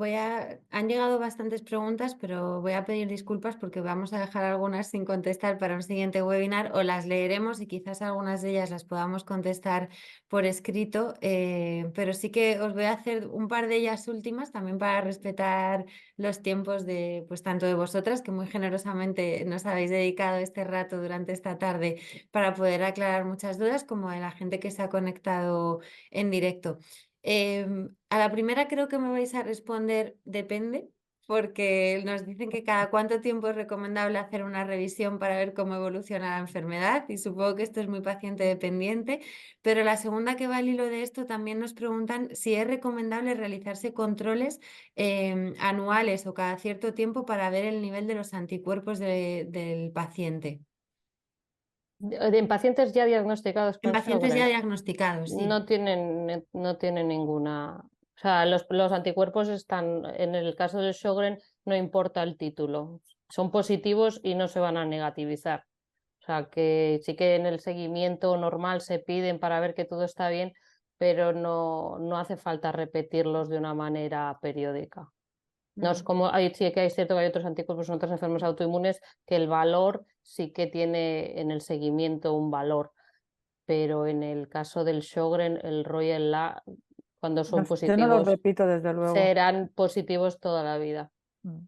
Speaker 1: han llegado bastantes preguntas, pero voy a pedir disculpas porque vamos a dejar algunas sin contestar para un siguiente webinar o las leeremos y quizás algunas de ellas las podamos contestar por escrito, pero sí que os voy a hacer un par de ellas últimas también para respetar los tiempos de, pues tanto de vosotras, que muy generosamente nos habéis dedicado este rato durante esta tarde para poder aclarar muchas dudas, como de la gente que se ha conectado en directo. A la primera creo que me vais a responder depende, porque nos dicen que cada cuánto tiempo es recomendable hacer una revisión para ver cómo evoluciona la enfermedad y supongo que esto es muy paciente dependiente, pero la segunda que va al hilo de esto también nos preguntan si es recomendable realizarse controles anuales o cada cierto tiempo para ver el nivel de los anticuerpos del paciente.
Speaker 3: En pacientes ya diagnosticados
Speaker 1: En
Speaker 3: con
Speaker 1: pacientes ya
Speaker 3: Sjögren
Speaker 1: diagnosticados, sí.
Speaker 3: no tienen ninguna... O sea, los anticuerpos están, en el caso del Sjögren, no importa el título. Son positivos y no se van a negativizar. O sea, que sí que en el seguimiento normal se piden para ver que todo está bien, pero no hace falta repetirlos de una manera periódica. No es como, sí que hay cierto que hay otros anticuerpos en otras enfermedades autoinmunes que el valor sí que tiene en el seguimiento un valor, pero en el caso del Sjögren, el ROI y el LA, cuando son
Speaker 2: Yo no los
Speaker 3: positivos,
Speaker 2: repito, desde luego.
Speaker 3: serán positivos toda la vida.
Speaker 2: Mm.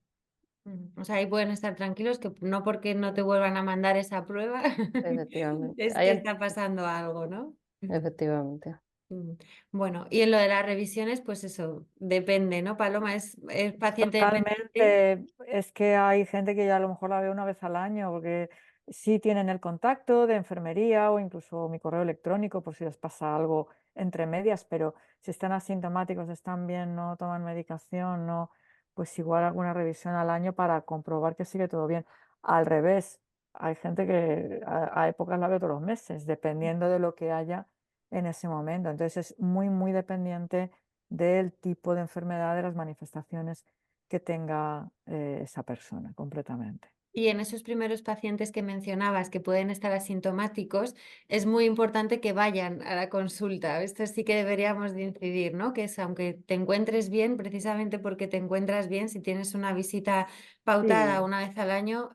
Speaker 1: O sea, ahí pueden estar tranquilos que no porque no te vuelvan a mandar esa prueba
Speaker 3: Efectivamente.
Speaker 1: es que está pasando algo, ¿no?
Speaker 3: Efectivamente.
Speaker 1: Mm. Bueno, y en lo de las revisiones, pues eso, depende, ¿no, Paloma? Es paciente dependiente.
Speaker 2: Totalmente. Es que hay gente que ya a lo mejor la ve una vez al año, porque sí tienen el contacto de enfermería o incluso mi correo electrónico por si les pasa algo entre medias, pero si están asintomáticos, están bien, no toman medicación, no, pues igual alguna revisión al año para comprobar que sigue todo bien. Al revés, hay gente que a épocas la ve todos los meses, dependiendo de lo que haya en ese momento. Entonces es muy, muy dependiente del tipo de enfermedad, de las manifestaciones que tenga esa persona completamente.
Speaker 1: Y en esos primeros pacientes que mencionabas que pueden estar asintomáticos, es muy importante que vayan a la consulta. Esto sí que deberíamos de incidir, ¿no? Que es aunque te encuentres bien, precisamente porque te encuentras bien, si tienes una visita pautada
Speaker 2: Sí,
Speaker 1: una vez al año,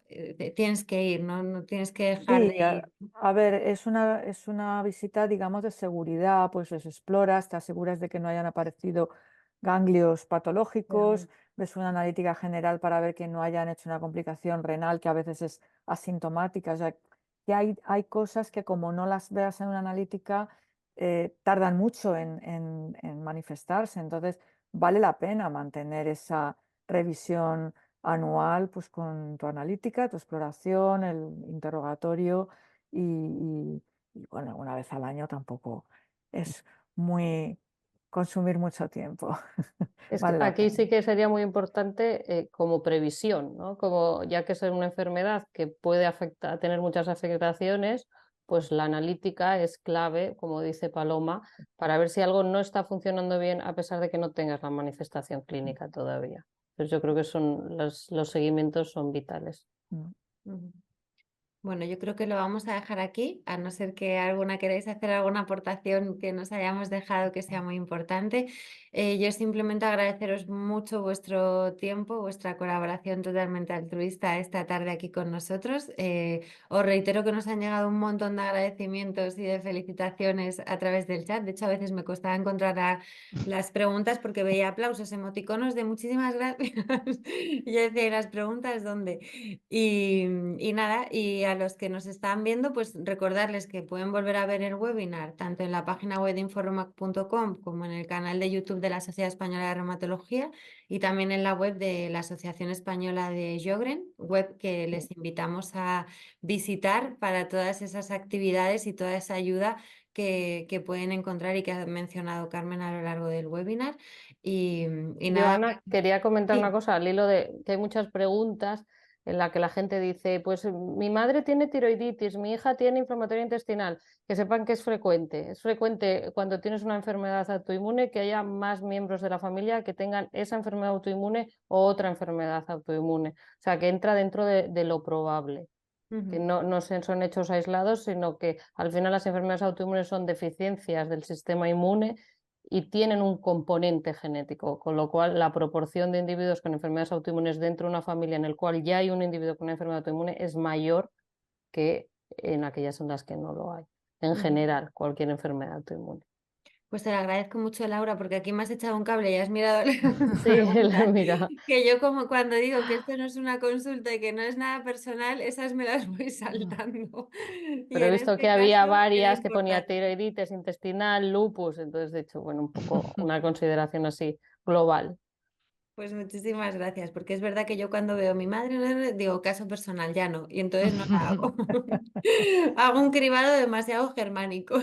Speaker 1: tienes que ir, ¿no? No tienes que dejar de
Speaker 2: sí,
Speaker 1: ir.
Speaker 2: a ver, es una visita, digamos, de seguridad, pues les exploras, te aseguras de que no hayan aparecido ganglios patológicos, ves una analítica general para ver que no hayan hecho una complicación renal que a veces es asintomática, o sea, que hay cosas que como no las veas en una analítica, tardan mucho en manifestarse, entonces vale la pena mantener esa revisión anual, pues con tu analítica, tu exploración, el interrogatorio y, bueno, una vez al año tampoco es muy consumir mucho tiempo.
Speaker 3: Es que
Speaker 2: Vale la
Speaker 3: aquí
Speaker 2: pena.
Speaker 3: sí que sería muy importante como previsión, ¿no? Como ya que es una enfermedad que puede afectar, tener muchas afectaciones, pues la analítica es clave, como dice Paloma, para ver si algo no está funcionando bien a pesar de que no tengas la manifestación clínica todavía. Entonces yo creo que los seguimientos son vitales.
Speaker 2: Mm.
Speaker 1: Ujú. Bueno, yo creo que lo vamos a dejar aquí, a no ser que alguna queráis hacer alguna aportación que nos hayamos dejado que sea muy importante. Yo simplemente agradeceros mucho vuestro tiempo, vuestra colaboración totalmente altruista esta tarde aquí con nosotros. Os reitero que nos han llegado un montón de agradecimientos y de felicitaciones a través del chat. De hecho, a veces me costaba encontrar las preguntas porque veía aplausos, emoticonos de muchísimas gracias. Y yo decía, ¿y las preguntas dónde? Y nada, y a los que nos están viendo, pues recordarles que pueden volver a ver el webinar tanto en la página web de informac.com como en el canal de YouTube de la Sociedad Española de Reumatología y también en la web de la Asociación Española de Sjögren, web que les invitamos a visitar para todas esas actividades y toda esa ayuda que pueden encontrar y que ha mencionado Carmen a lo largo del webinar. Y nada,
Speaker 3: Joana, quería comentar una
Speaker 1: sí.
Speaker 3: cosa al hilo de que hay muchas preguntas en la que la gente dice, pues mi madre tiene tiroiditis, mi hija tiene inflamatoria intestinal, que sepan que es frecuente. Es frecuente cuando tienes una enfermedad autoinmune que haya más miembros de la familia que tengan esa enfermedad autoinmune o otra enfermedad autoinmune. O sea, que entra dentro de lo probable, que no son hechos aislados, sino que al final las enfermedades autoinmunes son deficiencias del sistema inmune y tienen un componente genético, con lo cual la proporción de individuos con enfermedades autoinmunes dentro de una familia en el cual ya hay un individuo con una enfermedad autoinmune es mayor que en aquellas en las que no lo hay. En general, cualquier enfermedad autoinmune.
Speaker 1: Pues te lo agradezco mucho, Laura, porque aquí me has echado un cable y has mirado la
Speaker 3: Sí,
Speaker 1: pregunta,
Speaker 3: mira.
Speaker 1: que yo como cuando digo que esto no es una consulta y que no es nada personal, esas me las voy saltando. Y
Speaker 3: Pero he
Speaker 1: en
Speaker 3: visto
Speaker 1: este
Speaker 3: que había
Speaker 1: caso era
Speaker 3: varias que ponía
Speaker 1: importante.
Speaker 3: tiroiditis intestinal, lupus, entonces de hecho, bueno, un poco una consideración así global.
Speaker 1: Pues muchísimas gracias, porque es verdad que yo cuando veo a mi madre, digo caso personal, ya no, y entonces no la hago. Hago un cribado demasiado germánico.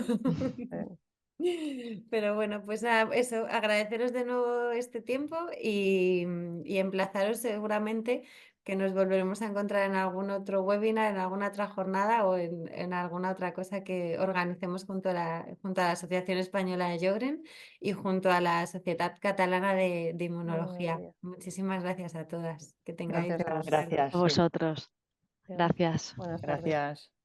Speaker 1: Pero bueno, pues eso, agradeceros de nuevo este tiempo y emplazaros seguramente que nos volveremos a encontrar en algún otro webinar, en alguna otra jornada o en alguna otra cosa que organicemos junto a la Asociación Española de Sjögren y junto a la Sociedad Catalana de Inmunología. Muchísimas gracias a todas. Que tengáis
Speaker 3: Gracias a
Speaker 1: buenas
Speaker 3: vosotros.
Speaker 1: tardes.
Speaker 2: Gracias,
Speaker 4: A
Speaker 2: sí.
Speaker 4: vosotros. Gracias.
Speaker 3: Buenas tardes.
Speaker 5: Gracias.